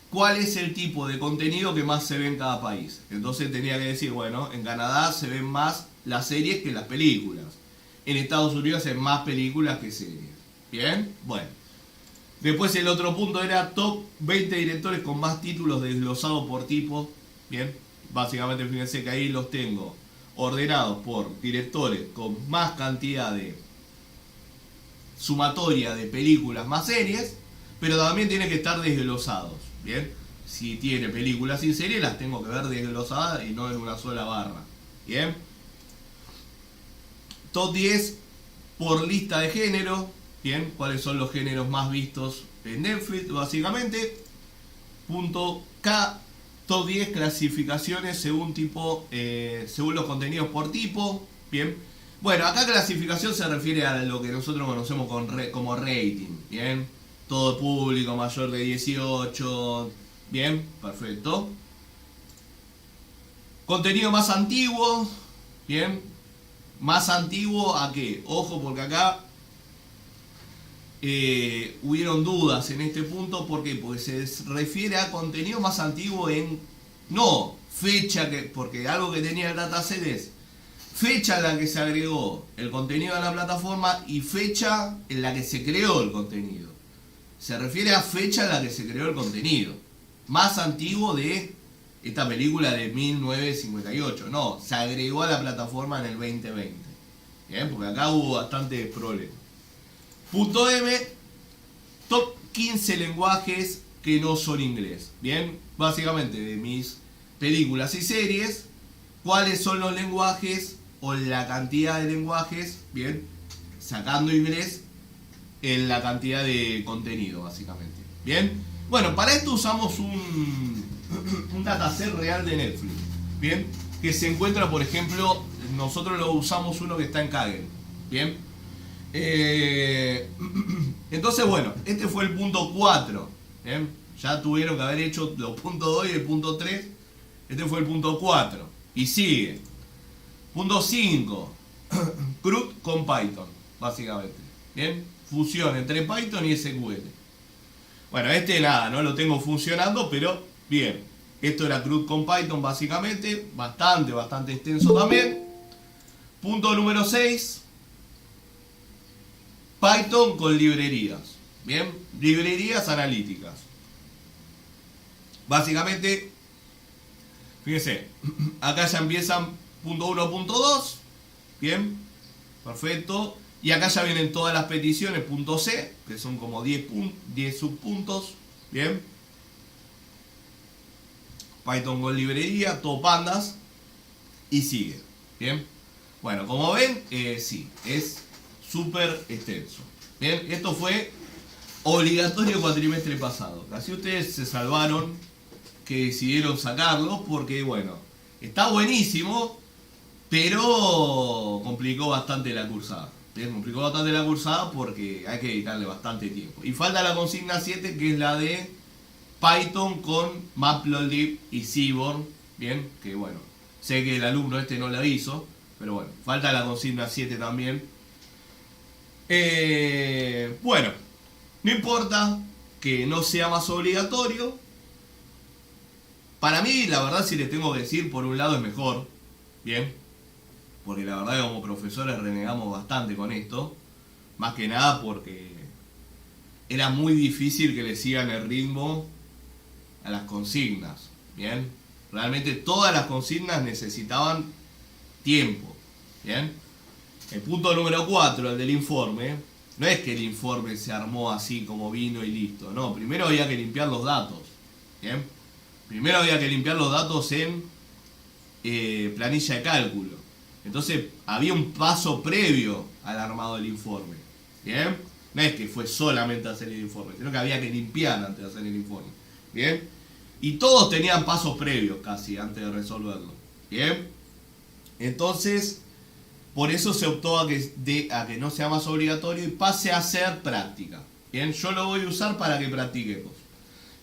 Speaker 1: cuál es el tipo de contenido que más se ve en cada país. Entonces tenía que decir, bueno, en Canadá se ven más las series que las películas. En Estados Unidos hay más películas que series. ¿Bien? Bueno. Después el otro punto era top 20 directores con más títulos desglosados por tipo. ¿Bien? Básicamente fíjense que ahí los tengo ordenados por directores con más cantidad de sumatoria de películas más series, pero también tienen que estar desglosados. Bien, si tiene películas sin serie las tengo que ver desglosadas y no en una sola barra. Bien, top 10 por lista de género. Bien, cuáles son los géneros más vistos en Netflix, básicamente. Punto K, top 10 clasificaciones según tipo, según los contenidos por tipo. Bien, bueno, acá clasificación se refiere a lo que nosotros conocemos como rating. Bien, todo público mayor de 18. Bien, perfecto. Contenido más antiguo. Bien, más antiguo a qué? Ojo, porque acá hubieron dudas en este punto. ¿Por qué? Porque se refiere a contenido más antiguo en no fecha, porque algo que tenía el dataset es fecha en la que se agregó el contenido a la plataforma y fecha en la que se creó el contenido. Se refiere a fecha en la que se creó el contenido. Más antiguo de esta película de 1958. No, se agregó a la plataforma en el 2020. Bien, porque acá hubo bastantes problemas. Punto M, top 15 lenguajes que no son inglés. Bien, básicamente de mis películas y series, ¿cuáles son los lenguajes o la cantidad de lenguajes? Bien, sacando inglés en la cantidad de contenido, básicamente. Bien, bueno, para esto usamos un dataset real de Netflix. Bien, que se encuentra, por ejemplo, nosotros lo usamos uno que está en Kaggle. Bien, entonces, bueno, este fue el punto 4. Bien, ya tuvieron que haber hecho los puntos 2 y el punto 3. Este fue el punto 4. Y sigue. Punto 5. CRUD con Python, básicamente. Bien, fusión entre Python y SQL. Bueno, este nada, no lo tengo funcionando, pero bien. Esto era CRUD con Python, básicamente. Bastante extenso también. Punto número 6. Python con librerías. Bien, librerías analíticas. Básicamente, fíjense, acá ya empiezan punto 1, punto 2. Bien, perfecto. Y acá ya vienen todas las peticiones, punto C, que son como 10 subpuntos. Bien. Python con librería, todo pandas. Y sigue. Bien. Bueno, como ven, sí, es súper extenso. Bien, esto fue obligatorio cuatrimestre pasado. Casi ustedes se salvaron que decidieron sacarlo porque, bueno, está buenísimo, pero complicó bastante la cursada. Bien, complicó bastante la cursada porque hay que dedicarle bastante tiempo. Y falta la consigna 7, que es la de Python con Matplotlib y Seaborn. Bien, que bueno, sé que el alumno este no la hizo, pero bueno, falta la consigna 7 también. Bueno, no importa que no sea más obligatorio. Para mí, la verdad, si les tengo que decir, por un lado es mejor. Bien, porque la verdad que como profesores renegamos bastante con esto. Más que nada porque era muy difícil que le sigan el ritmo a las consignas. Bien, realmente todas las consignas necesitaban tiempo. Bien. El punto número 4, el del informe, no es que el informe se armó así como vino y listo. No, primero había que limpiar los datos. Bien. Primero había que limpiar los datos en planilla de cálculo. Entonces había un paso previo al armado del informe. Bien. No es que fue solamente hacer el informe, sino que había que limpiar antes de hacer el informe. Bien. Y todos tenían pasos previos casi antes de resolverlo. Bien. Entonces, por eso se optó a que no sea más obligatorio y pase a ser práctica. Bien, yo lo voy a usar para que practiquemos.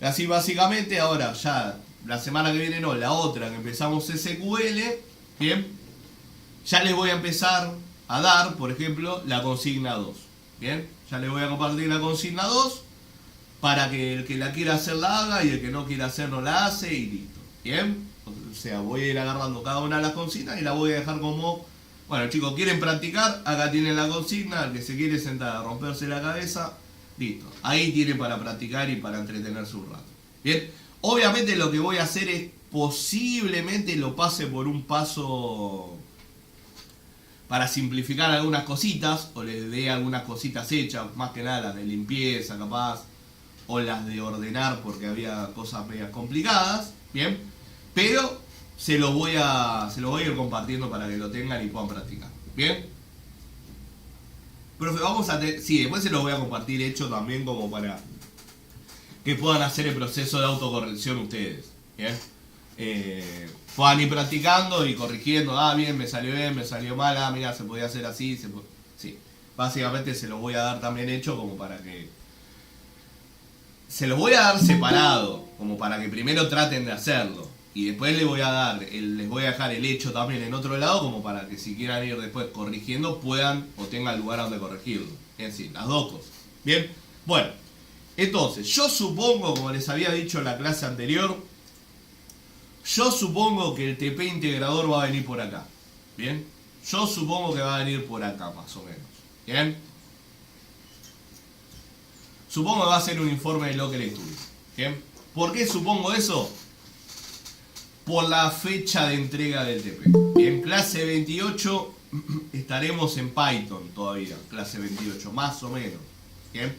Speaker 1: Así básicamente, ahora ya la semana que viene, no, la otra que empezamos SQL, bien, ya les voy a empezar a dar, por ejemplo, la consigna 2. Bien, ya les voy a compartir la consigna 2 para que el que la quiera hacer la haga y el que no quiera hacer no la hace y listo. Bien, o sea, voy a ir agarrando cada una de las consignas y la voy a dejar como... Bueno, chicos, ¿quieren practicar? Acá tienen la consigna. El que se quiere sentar a romperse la cabeza, listo. Ahí tienen para practicar y para entretenerse un rato. Bien, obviamente lo que voy a hacer es posiblemente lo pase por un paso para simplificar algunas cositas o les dé algunas cositas hechas, más que nada las de limpieza capaz o las de ordenar porque había cosas medias complicadas. Bien, pero se los voy a ir compartiendo para que lo tengan y puedan practicar. ¿Bien? Profe, vamos a tener... Sí, después se los voy a compartir hecho también como para que puedan hacer el proceso de autocorrección ustedes. ¿Bien? Puedan ir practicando y corrigiendo. Ah, bien, me salió mal. Ah, mira, se podía hacer así. Sí. Básicamente se los voy a dar también hecho como para que... Se los voy a dar separado, como para que primero traten de hacerlo. Y después les voy a dejar el hecho también en otro lado, como para que si quieran ir después corrigiendo, puedan o tengan lugar donde corregirlo. Es decir, las dos cosas. Bien, bueno, entonces, yo supongo, como les había dicho en la clase anterior, yo supongo que el TP integrador va a venir por acá. Bien, yo supongo que va a venir por acá, más o menos. Bien, supongo que va a ser un informe de Local Studio. Bien, ¿por qué supongo eso? Por la fecha de entrega del TP. En clase 28 estaremos en Python todavía, clase 28, más o menos. ¿Bien?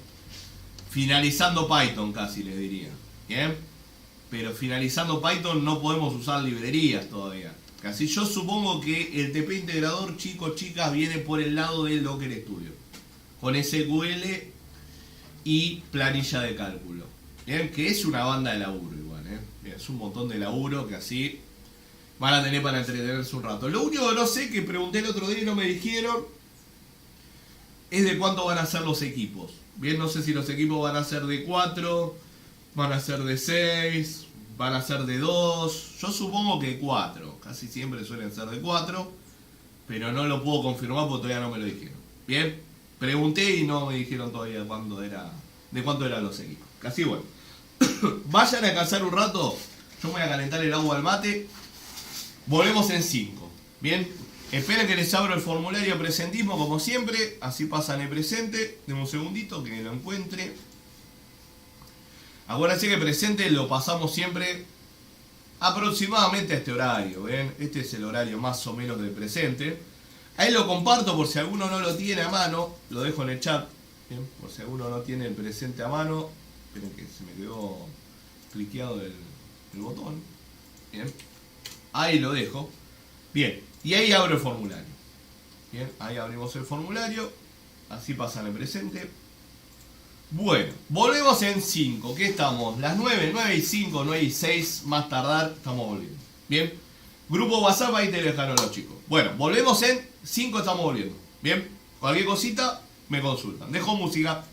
Speaker 1: Finalizando Python casi les diría. ¿Bien? Pero finalizando Python no podemos usar librerías todavía. Casi yo supongo que el TP integrador, chicos, chicas, viene por el lado del Docker Studio. Con SQL y planilla de cálculo. ¿Bien? Que es una banda de laburo igual, ¿eh? Bien, es un montón de laburo que así van a tener para entretenerse un rato. Lo único que no sé, que pregunté el otro día y no me dijeron, es de cuánto van a ser los equipos. Bien, no sé si los equipos van a ser de 4, van a ser de 6, van a ser de 2. Yo supongo que 4. Casi siempre suelen ser de 4. Pero no lo puedo confirmar porque todavía no me lo dijeron. Bien, pregunté y no me dijeron todavía de cuánto eran los equipos. Casi bueno. Vayan a cazar un rato. Yo voy a calentar el agua al mate. Volvemos en 5. Bien. Esperen que les abro el formulario de presentismo como siempre. Así pasan el presente. Denme un segundito que lo encuentre. Acuérdense que presente lo pasamos siempre aproximadamente a este horario. ¿Ven? Este es el horario más o menos del presente. Ahí lo comparto por si alguno no lo tiene a mano. Lo dejo en el chat. ¿Bien? Por si alguno no tiene el presente a mano. Esperen que se me quedó cliqueado el botón. Bien. Ahí lo dejo. Bien. Y ahí abro el formulario. Bien. Ahí abrimos el formulario. Así pasa en el presente. Bueno. Volvemos en 5. ¿Qué estamos? Las 9, 9 y 5, 9 y 6. Más tardar. Estamos volviendo. Bien. Grupo WhatsApp. Ahí te dejaron los chicos. Bueno. Volvemos en 5. Estamos volviendo. Bien. Cualquier cosita me consultan. Dejo música.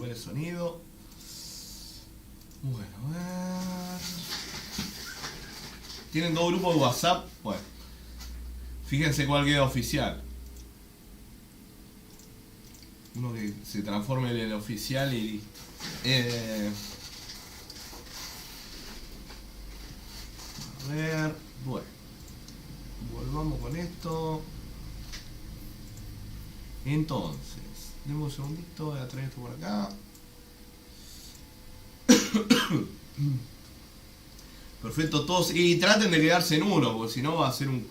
Speaker 1: Buen sonido. Bueno, a ver. ¿Tienen dos grupos de WhatsApp? Bueno. Fíjense cuál queda oficial. Uno que se transforme en el oficial y listo. A ver. Bueno. Volvamos con esto. Entonces, denme un segundito, voy a traer esto por acá. Perfecto, todos. Y traten de quedarse en uno, porque si no va a ser un.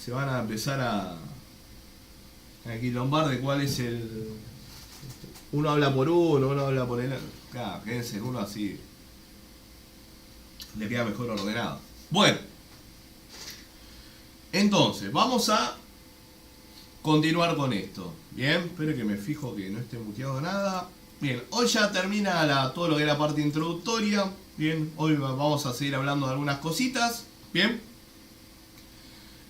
Speaker 1: Se van a empezar a quilombar de cuál es el. Uno habla por uno habla por el. Claro, quédense en uno así. Le queda mejor ordenado. Bueno. Entonces, vamos a continuar con esto. Bien, espero que me fijo que no esté muteado nada. Bien, hoy ya termina todo lo que es la parte introductoria. Bien, hoy vamos a seguir hablando de algunas cositas. Bien.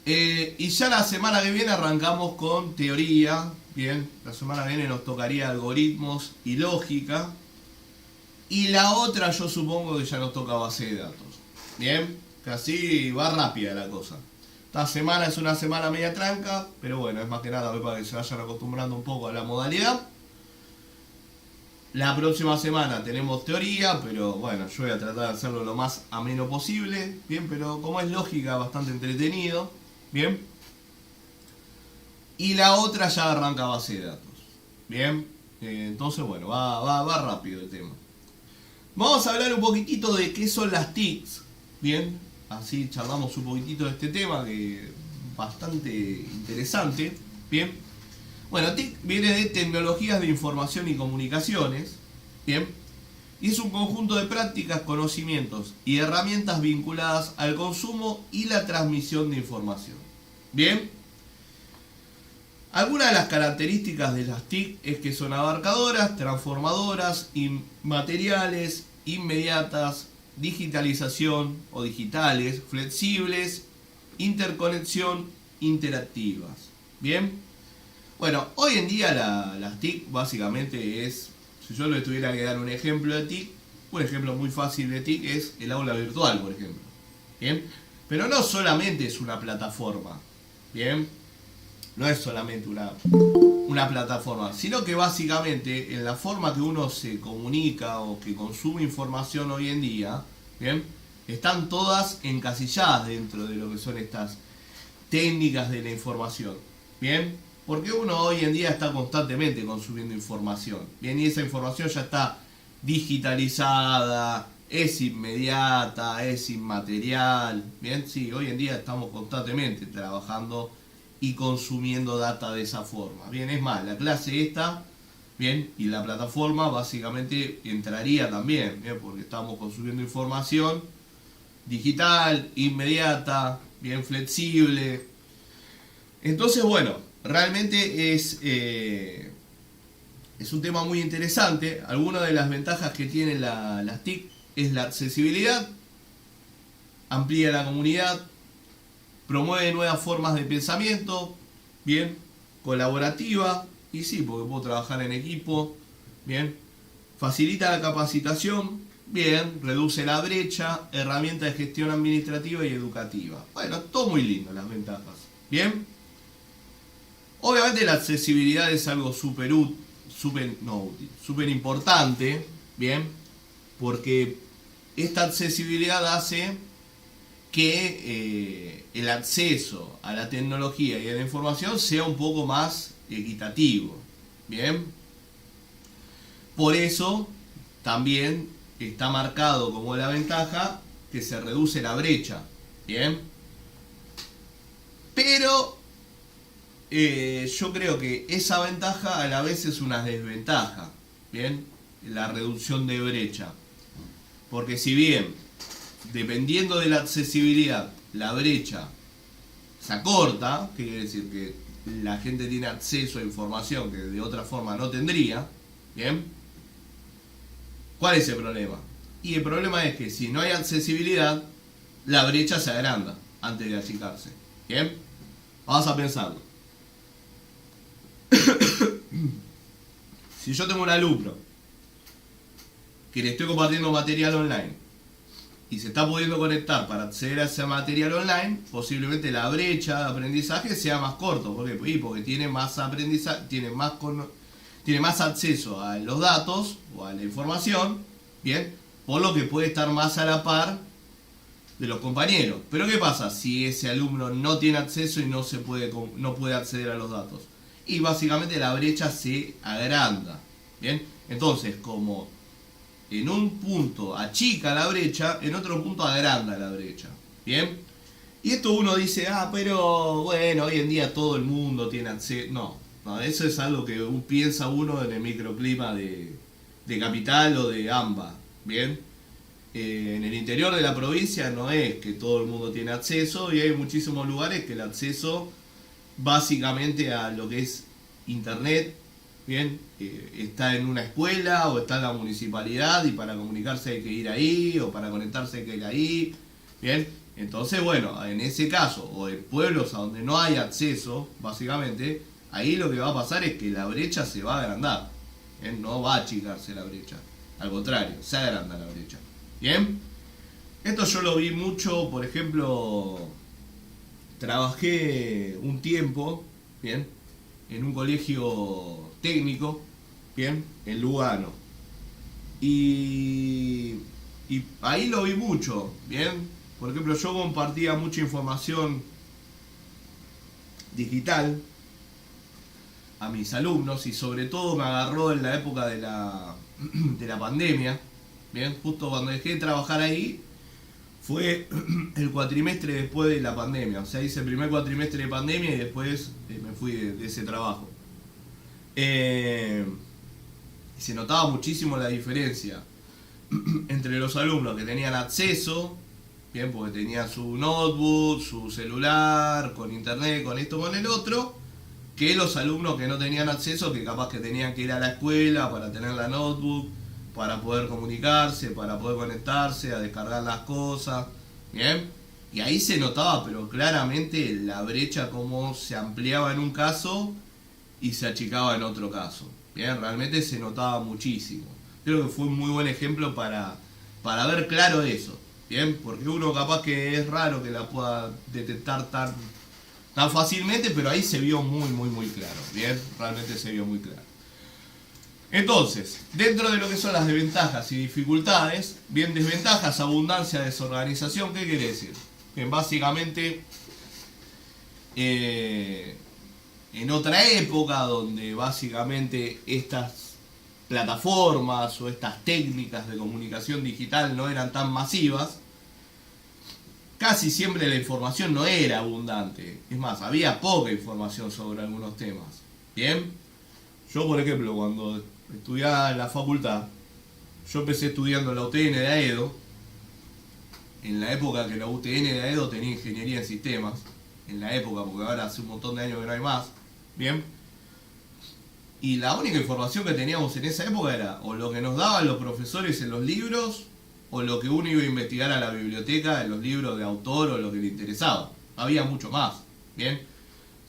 Speaker 1: Y ya la semana que viene arrancamos con teoría. Bien, la semana que viene nos tocaría algoritmos y lógica. Y la otra yo supongo que ya nos toca base de datos. Bien, que así va rápida la cosa. Esta semana es una semana media tranca, pero bueno, es más que nada para que se vayan acostumbrando un poco a la modalidad. La próxima semana tenemos teoría, pero bueno, yo voy a tratar de hacerlo lo más ameno posible. Bien, pero como es lógica, bastante entretenido. Bien. Y la otra ya arranca base de datos. Bien. Entonces, bueno, va rápido el tema. Vamos a hablar un poquitito de qué son las TICs. Bien. Así charlamos un poquitito de este tema que es bastante interesante. Bien. Bueno, TIC viene de Tecnologías de Información y Comunicaciones. Bien. Y es un conjunto de prácticas, conocimientos y herramientas vinculadas al consumo y la transmisión de información. Bien. Algunas de las características de las TIC es que son abarcadoras, transformadoras, inmateriales, inmediatas, digitalización o digitales, flexibles, interconexión, interactivas. Bien. Bueno, hoy en día las TIC básicamente es, si yo le tuviera que dar un ejemplo de TIC, un ejemplo muy fácil de TIC es el aula virtual, por ejemplo. Bien. Pero no solamente es una plataforma. Bien. No es solamente una plataforma, sino que básicamente en la forma que uno se comunica o que consume información hoy en día, ¿bien? Están todas encasilladas dentro de lo que son estas técnicas de la información, ¿bien? Porque uno hoy en día está constantemente consumiendo información, ¿bien? Y esa información ya está digitalizada, es inmediata, es inmaterial, ¿bien? Sí, hoy en día estamos constantemente trabajando y consumiendo data de esa forma. Bien, es más, la clase esta, bien, y la plataforma básicamente entraría también, bien, porque estamos consumiendo información digital, inmediata, bien flexible. Entonces, bueno, realmente es un tema muy interesante. Algunas de las ventajas que tienen las TIC es la accesibilidad, amplía la comunidad, promueve nuevas formas de pensamiento, bien, colaborativa, y sí, porque puedo trabajar en equipo, bien, facilita la capacitación, bien, reduce la brecha, herramienta de gestión administrativa y educativa. Bueno, todo muy lindo las ventajas, bien. Obviamente la accesibilidad es algo súper importante, bien, porque esta accesibilidad hace que el acceso a la tecnología y a la información sea un poco más equitativo. Bien. Por eso también está marcado como la ventaja que se reduce la brecha. Bien. Pero yo creo que esa ventaja a la vez es una desventaja. Bien. La reducción de brecha. Porque si bien dependiendo de la accesibilidad, la brecha se acorta, que quiere decir que la gente tiene acceso a información que de otra forma no tendría, ¿bien? ¿Cuál es el problema? Y el problema es que si no hay accesibilidad, la brecha se agranda antes de achicarse, ¿bien? Vamos a pensarlo. Si yo tengo un alumno que le estoy compartiendo material online y se está pudiendo conectar para acceder a ese material online, posiblemente la brecha de aprendizaje sea más corto. ¿Por qué? Y porque tiene más aprendizaje, tiene más acceso a los datos o a la información, bien, por lo que puede estar más a la par de los compañeros. Pero ¿qué pasa si ese alumno no tiene acceso y no puede acceder a los datos? Y básicamente la brecha se agranda, bien. Entonces, como en un punto achica la brecha, en otro punto agranda la brecha, bien. Y esto uno dice, pero bueno, hoy en día todo el mundo tiene acceso. No, eso es algo que piensa uno en el microclima de Capital o de AMBA, bien. En el interior de la provincia no es que todo el mundo tiene acceso, y hay muchísimos lugares que el acceso básicamente a lo que es internet, bien, está en una escuela o está en la municipalidad, y para comunicarse hay que ir ahí, o para conectarse hay que ir ahí, bien. Entonces, bueno, en ese caso, o en pueblos a donde no hay acceso, básicamente, ahí lo que va a pasar es que la brecha se va a agrandar, ¿bien? No va a achicarse la brecha, al contrario, se agranda la brecha. Bien, esto yo lo vi mucho, por ejemplo, trabajé un tiempo, bien, en un colegio técnico, bien, en Lugano. Y ahí lo vi mucho, bien. Por ejemplo, yo compartía mucha información digital a mis alumnos, y sobre todo me agarró en la época de la pandemia. Bien, justo cuando dejé de trabajar ahí fue el cuatrimestre después de la pandemia. O sea, hice el primer cuatrimestre de pandemia y después me fui de ese trabajo. Y se notaba muchísimo la diferencia entre los alumnos que tenían acceso, bien, porque tenían su notebook, su celular, con internet, con esto, con el otro, que los alumnos que no tenían acceso, que capaz que tenían que ir a la escuela para tener la notebook, para poder comunicarse, para poder conectarse, a descargar las cosas, ¿bien? Y ahí se notaba, pero claramente, la brecha como se ampliaba en un caso y se achicaba en otro caso, ¿bien? Realmente se notaba muchísimo. Creo que fue un muy buen ejemplo para ver claro eso, ¿bien? Porque uno capaz que es raro que la pueda detectar tan fácilmente, pero ahí se vio muy claro, ¿bien? Realmente se vio muy claro. Entonces, dentro de lo que son las desventajas y dificultades, bien, desventajas, abundancia, desorganización, ¿qué quiere decir? Que básicamente, en otra época donde básicamente estas plataformas o estas técnicas de comunicación digital no eran tan masivas, casi siempre la información no era abundante. Es más, había poca información sobre algunos temas. Bien, yo por ejemplo cuando estudiaba en la facultad, yo empecé estudiando la UTN de Aedo, en la época que la UTN de Aedo tenía ingeniería en sistemas, en la época, porque ahora hace un montón de años que no hay más, bien, y la única información que teníamos en esa época era o lo que nos daban los profesores en los libros, o lo que uno iba a investigar a la biblioteca, en los libros de autor o lo que le interesaba. Había mucho más, bien.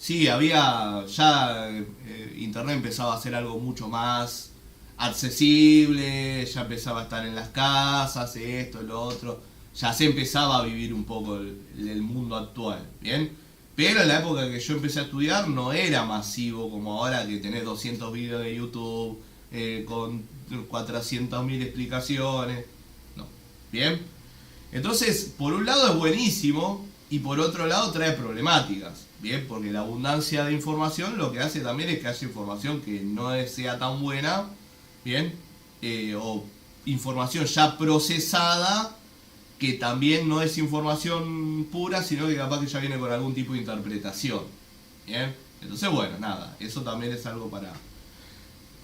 Speaker 1: Sí, había ya internet empezaba a ser algo mucho más accesible, ya empezaba a estar en las casas, esto, lo otro, ya se empezaba a vivir un poco el mundo actual, ¿bien? Pero en la época que yo empecé a estudiar no era masivo como ahora, que tenés 200 videos de YouTube con 400.000 explicaciones, no, ¿bien? Entonces, por un lado es buenísimo, y por otro lado trae problemáticas, bien, porque la abundancia de información lo que hace también es que haya información que no sea tan buena, bien, o información ya procesada que también no es información pura, sino que capaz que ya viene con algún tipo de interpretación, bien. Entonces, bueno, nada, eso también es algo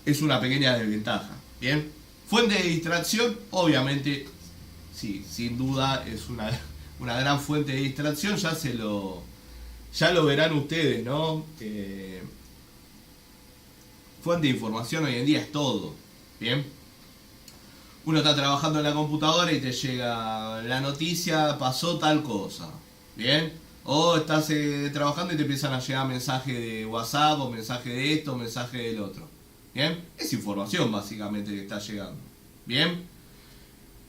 Speaker 1: es una pequeña desventaja, bien. Fuente de distracción, obviamente, sí, sin duda es una gran fuente de distracción, ya lo verán ustedes, ¿no? Fuente de información hoy en día es todo, ¿bien? Uno está trabajando en la computadora y te llega la noticia, pasó tal cosa, ¿bien? O estás trabajando y te empiezan a llegar mensajes de WhatsApp, o mensajes de esto, mensajes del otro, ¿bien? Es información básicamente que está llegando, ¿bien?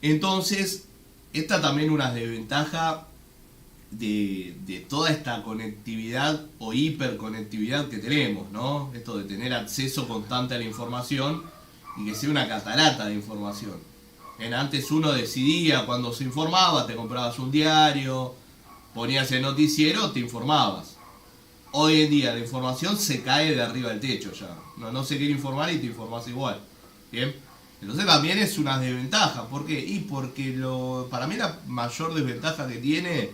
Speaker 1: Entonces, esta también una desventaja de toda esta conectividad o hiperconectividad que tenemos, ¿no? Esto de tener acceso constante a la información y que sea una catarata de información. Antes uno decidía cuando se informaba, te comprabas un diario, ponías el noticiero, te informabas. Hoy en día la información se cae de arriba del techo ya. No se quiere informar y te informás igual. ¿Bien? Entonces también es una desventaja. ¿Por qué? Y porque para mí la mayor desventaja que tiene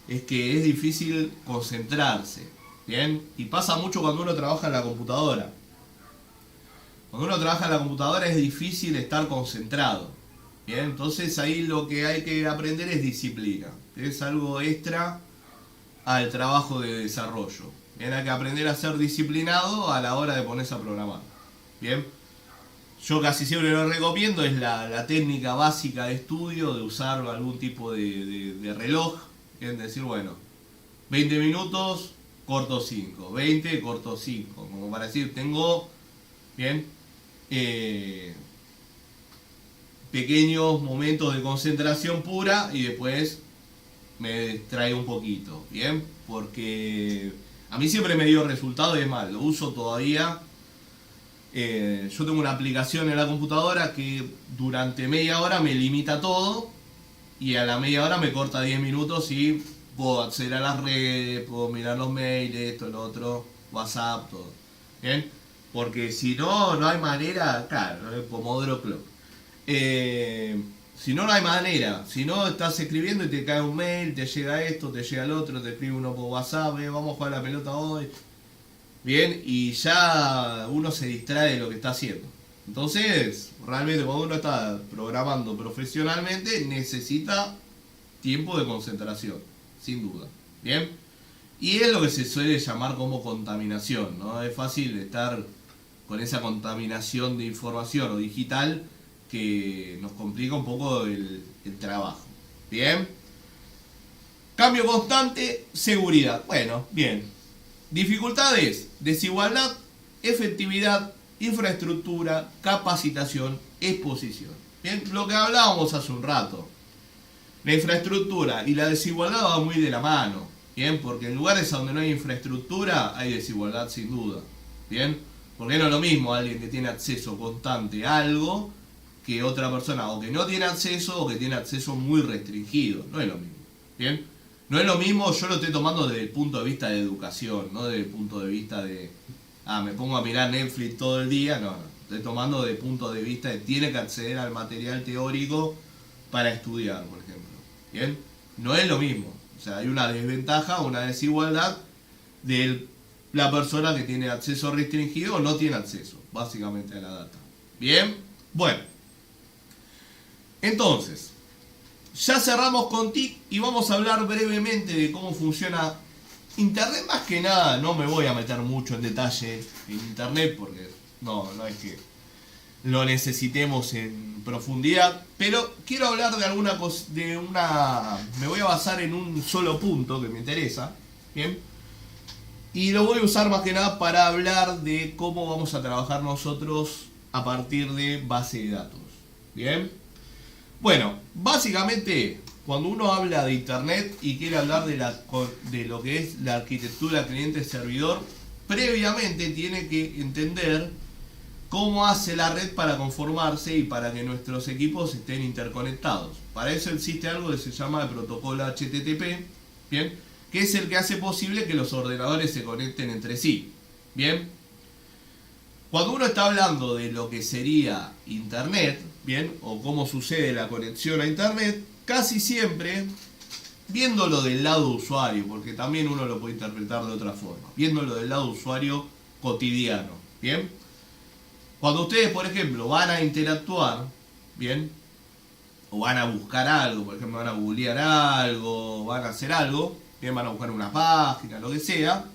Speaker 1: es que es difícil concentrarse. ¿Bien? Y pasa mucho cuando uno trabaja en la computadora. Cuando uno trabaja en la computadora es difícil estar concentrado. ¿Bien? Entonces ahí lo que hay que aprender es disciplina. Es algo extra al trabajo de desarrollo. Bien, hay que aprender a ser disciplinado a la hora de ponerse a programar. Bien, yo casi siempre lo recomiendo, es la técnica básica de estudio, de usar algún tipo de reloj. Bien, decir, bueno, 20 minutos, corto 5, 20, corto 5. Como para decir, tengo, bien, pequeños momentos de concentración pura y después me distrae un poquito, ¿bien? Porque a mí siempre me dio resultado y es más, lo uso todavía. Yo tengo una aplicación en la computadora que durante media hora me limita todo y a la media hora me corta 10 minutos y puedo acceder a las redes, puedo mirar los mails, esto, lo otro, WhatsApp, todo, ¿bien? Porque si no, no hay manera, claro, el Pomodoro Clock. Si no, no hay manera. Si no, estás escribiendo y te cae un mail, te llega esto, te llega el otro, te escribe uno por WhatsApp, vamos a jugar a la pelota hoy. Bien, y ya uno se distrae de lo que está haciendo. Entonces, realmente cuando uno está programando profesionalmente, necesita tiempo de concentración, sin duda. Bien, y es lo que se suele llamar como contaminación, ¿no? Es fácil estar con esa contaminación de información o digital que nos complica un poco el trabajo. Bien. Cambio constante, seguridad. Bueno, bien. Dificultades, desigualdad, efectividad, infraestructura, capacitación, exposición. Bien, lo que hablábamos hace un rato. La infraestructura y la desigualdad van muy de la mano. Bien, porque en lugares donde no hay infraestructura hay desigualdad sin duda. Bien, porque no es lo mismo alguien que tiene acceso constante a algo que otra persona o que no tiene acceso o que tiene acceso muy restringido. No es lo mismo. ¿Bien? No es lo mismo, yo lo estoy tomando desde el punto de vista de educación, no desde el punto de vista de, me pongo a mirar Netflix todo el día. No. Estoy tomando desde el punto de vista de tiene que acceder al material teórico para estudiar, por ejemplo. ¿Bien? No es lo mismo. O sea, hay una desventaja, una desigualdad de la persona que tiene acceso restringido o no tiene acceso, básicamente, a la data. ¿Bien? Bueno. Entonces, ya cerramos con TIC y vamos a hablar brevemente de cómo funciona Internet. Más que nada, no me voy a meter mucho en detalle en Internet porque no es que lo necesitemos en profundidad, pero quiero hablar de alguna cosa, me voy a basar en un solo punto que me interesa, ¿bien? Y lo voy a usar más que nada para hablar de cómo vamos a trabajar nosotros a partir de base de datos, ¿bien? Bueno, básicamente, cuando uno habla de Internet y quiere hablar de lo que es la arquitectura cliente-servidor, previamente tiene que entender cómo hace la red para conformarse y para que nuestros equipos estén interconectados. Para eso existe algo que se llama el protocolo HTTP, ¿bien? Que es el que hace posible que los ordenadores se conecten entre sí, ¿bien? Cuando uno está hablando de lo que sería Internet, ¿bien? O cómo sucede la conexión a Internet, casi siempre, viéndolo del lado usuario, porque también uno lo puede interpretar de otra forma, viéndolo del lado usuario cotidiano, ¿bien? Cuando ustedes, por ejemplo, van a interactuar, ¿bien? O van a buscar algo, por ejemplo, van a googlear algo, van a hacer algo, ¿bien? Van a buscar una página, lo que sea,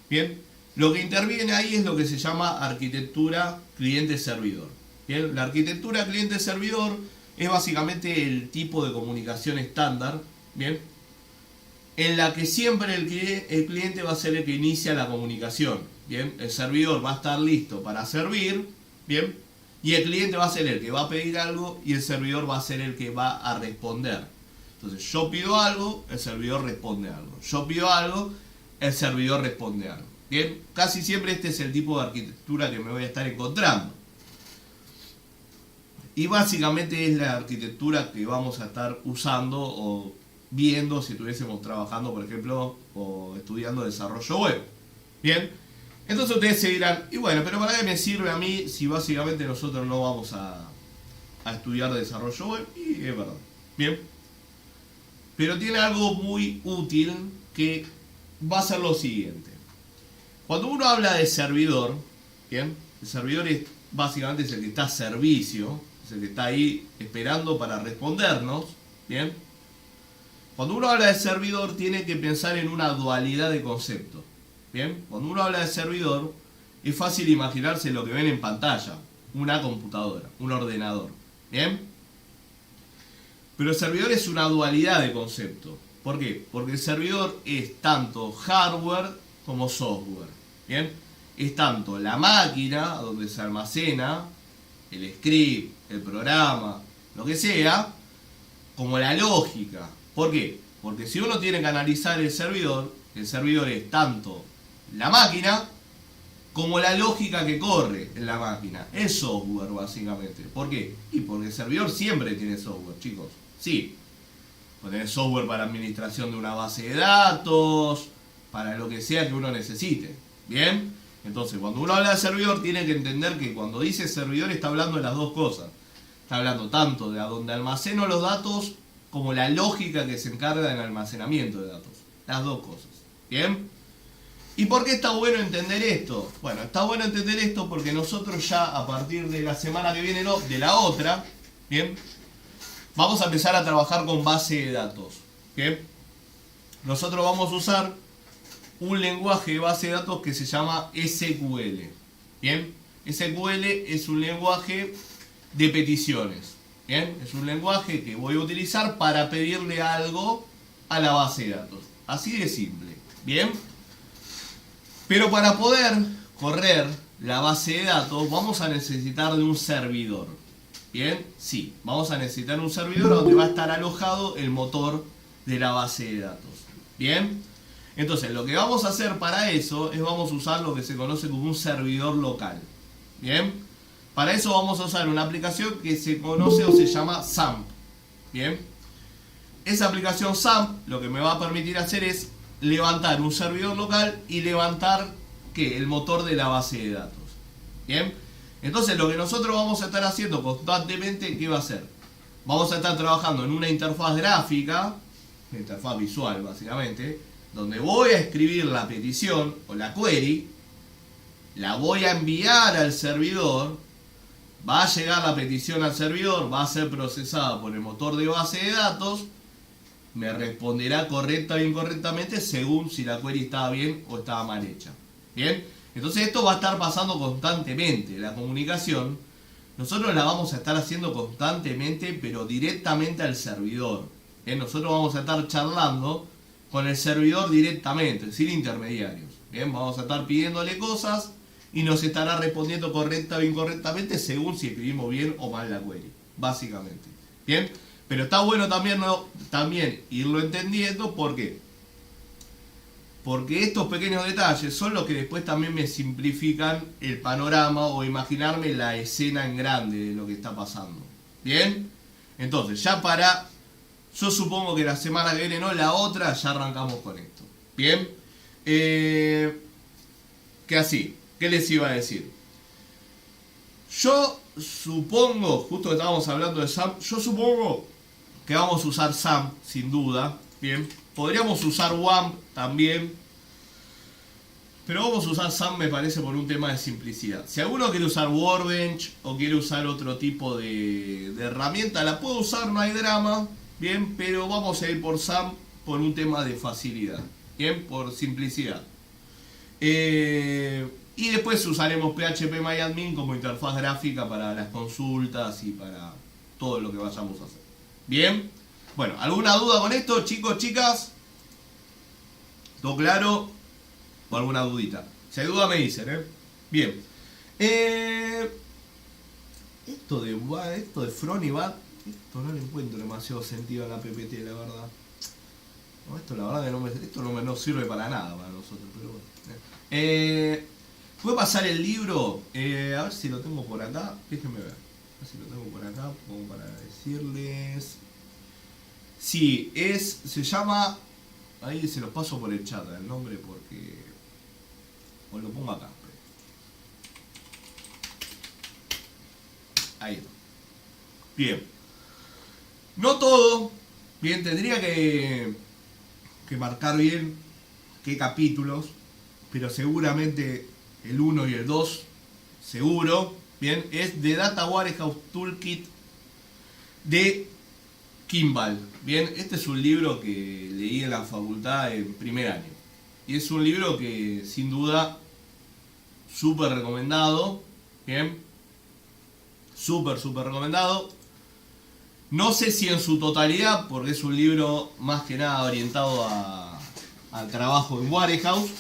Speaker 1: ¿bien? Lo que interviene ahí es lo que se llama arquitectura cliente-servidor. Bien, la arquitectura cliente-servidor es básicamente el tipo de comunicación estándar, ¿bien? En la que siempre el cliente va a ser el que inicia la comunicación, ¿bien? El servidor va a estar listo para servir, ¿bien? Y el cliente va a ser el que va a pedir algo y el servidor va a ser el que va a responder. Entonces yo pido algo, el servidor responde algo. Yo pido algo, el servidor responde algo. Bien, casi siempre este es el tipo de arquitectura que me voy a estar encontrando. Y básicamente es la arquitectura que vamos a estar usando o viendo si estuviésemos trabajando, por ejemplo, o estudiando desarrollo web. Bien, entonces ustedes se dirán, y bueno, pero ¿para qué me sirve a mí si básicamente nosotros no vamos a estudiar desarrollo web? Y es verdad. Bien, pero tiene algo muy útil que va a ser lo siguiente. Cuando uno habla de servidor, bien, el servidor es básicamente es el que está a servicio, es el que está ahí esperando para respondernos, bien. Cuando uno habla de servidor tiene que pensar en una dualidad de conceptos, bien. Cuando uno habla de servidor es fácil imaginarse lo que ven en pantalla, una computadora, un ordenador, bien. Pero el servidor es una dualidad de conceptos. ¿Por qué? Porque el servidor es tanto hardware como software. ¿Bien? Es tanto la máquina donde se almacena el script, el programa, lo que sea, como la lógica. ¿Por qué? Porque si uno tiene que analizar el servidor es tanto la máquina como la lógica que corre en la máquina. Es software, básicamente. ¿Por qué? Y porque el servidor siempre tiene software, chicos. Sí. Puede tener software para administración de una base de datos, para lo que sea que uno necesite. ¿Bien? Entonces, cuando uno habla de servidor, tiene que entender que cuando dice servidor está hablando de las dos cosas. Está hablando tanto de a donde almaceno los datos, como la lógica que se encarga del almacenamiento de datos. Las dos cosas. ¿Bien? ¿Y por qué está bueno entender esto? Bueno, está bueno entender esto porque nosotros ya a partir de la semana que viene, no, de la otra, ¿bien? Vamos a empezar a trabajar con base de datos. ¿Bien? Nosotros vamos a usar un lenguaje de base de datos que se llama SQL. ¿Bien? SQL es un lenguaje de peticiones. ¿Bien? Es un lenguaje que voy a utilizar para pedirle algo a la base de datos. Así de simple. ¿Bien? Pero para poder correr la base de datos vamos a necesitar de un servidor. ¿Bien? Sí, vamos a necesitar un servidor donde va a estar alojado el motor de la base de datos. ¿Bien? Entonces, lo que vamos a hacer para eso es vamos a usar lo que se conoce como un servidor local. ¿Bien? Para eso vamos a usar una aplicación que se conoce o se llama SAMP. ¿Bien? Esa aplicación SAMP lo que me va a permitir hacer es levantar un servidor local y levantar ¿qué? El motor de la base de datos. ¿Bien? Entonces lo que nosotros vamos a estar haciendo constantemente, ¿qué va a ser? Vamos a estar trabajando en una interfaz gráfica, una interfaz visual básicamente, donde voy a escribir la petición o la query, la voy a enviar al servidor, va a llegar la petición al servidor, va a ser procesada por el motor de base de datos, me responderá correcta o incorrectamente según si la query estaba bien o estaba mal hecha. ¿Bien? Entonces esto va a estar pasando constantemente. La comunicación nosotros la vamos a estar haciendo constantemente, pero directamente al servidor. ¿Bien? Nosotros vamos a estar charlando con el servidor directamente, sin intermediarios. ¿Bien? Vamos a estar pidiéndole cosas y nos estará respondiendo correcta o incorrectamente según si escribimos bien o mal la query. Básicamente. ¿Bien? Pero está bueno también irlo entendiendo. ¿Por qué? Porque estos pequeños detalles son los que después también me simplifican el panorama o imaginarme la escena en grande de lo que está pasando. ¿Bien? Entonces, yo supongo que la semana que viene, no, la otra, ya arrancamos con esto. ¿Bien? Que así, ¿qué les iba a decir? Yo supongo, justo que estábamos hablando de SAMP, yo supongo que vamos a usar SAMP, sin duda. Bien, podríamos usar WAMP también, pero vamos a usar SAMP me parece por un tema de simplicidad. Si alguno quiere usar Workbench o quiere usar otro tipo de herramienta, la puedo usar, no hay drama. Bien, pero vamos a ir por SAMP por un tema de facilidad. Bien, por simplicidad. Y después usaremos PHPMyAdmin como interfaz gráfica para las consultas y para todo lo que vayamos a hacer. Bien, bueno, ¿alguna duda con esto, chicos, chicas? ¿Todo claro? ¿O alguna dudita? Si hay duda me dicen, ¿eh? Bien. esto de Front y Bat, esto no le encuentro demasiado sentido a la PPT, la verdad. No, esto la verdad que esto no sirve para nada para nosotros, pero bueno. ¿Puede pasar el libro? A ver si lo tengo por acá, déjenme ver. A ver si lo tengo por acá, como para decirles. Sí, se llama, ahí se los paso por el chat el nombre porque, os lo pongo acá. Ahí está. Bien. No todo. Bien, tendría que marcar bien qué capítulos. Pero seguramente el 1 y el 2, seguro. Bien, es The Data Warehouse Toolkit de Kimball. Bien, este es un libro que leí en la facultad en primer año. Y es un libro que sin duda súper recomendado. Bien. Súper recomendado. No sé si en su totalidad, porque es un libro más que nada orientado al trabajo en Warehouse.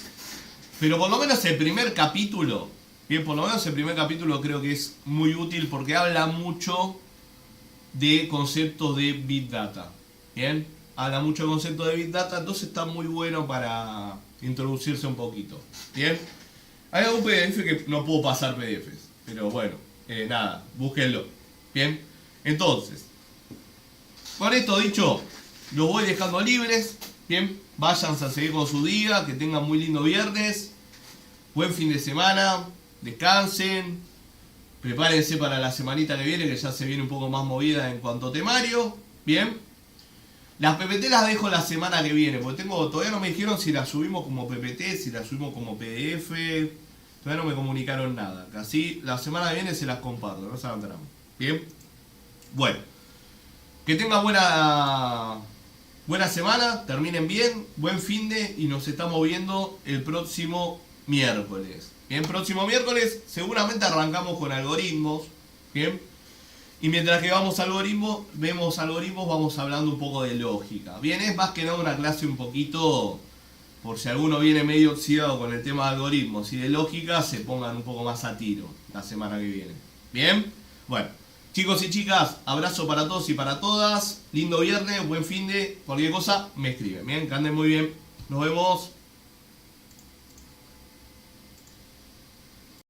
Speaker 1: Pero por lo menos el primer capítulo, bien, por lo menos el primer capítulo creo que es muy útil porque habla mucho de conceptos de Big Data. Bien, habla mucho de conceptos de Big Data, entonces está muy bueno para introducirse un poquito. Bien, hay algún PDF que no puedo pasar PDFs, pero bueno, nada, búsquenlo. Bien, entonces, con esto dicho, los voy dejando libres. Bien, váyanse a seguir con su día, que tengan muy lindo viernes, buen fin de semana, descansen, prepárense para la semanita que viene, que ya se viene un poco más movida en cuanto a temario. Bien, las PPT las dejo la semana que viene, porque todavía no me dijeron si las subimos como PPT, si las subimos como PDF, todavía no me comunicaron nada. Así la semana que viene se las comparto, no se adelantarán. Bien, bueno, que tengan buena semana, terminen bien, buen finde y nos estamos viendo el próximo miércoles. Bien, próximo miércoles seguramente arrancamos con algoritmos. Bien, y mientras que vemos algoritmos, vamos hablando un poco de lógica. Bien, es más que nada una clase un poquito, por si alguno viene medio oxidado con el tema de algoritmos y de lógica, se pongan un poco más a tiro la semana que viene. Bien, bueno. Chicos y chicas, abrazo para todos y para todas. Lindo viernes, buen finde. Cualquier cosa me escriben. Bien, que anden muy bien. Nos vemos.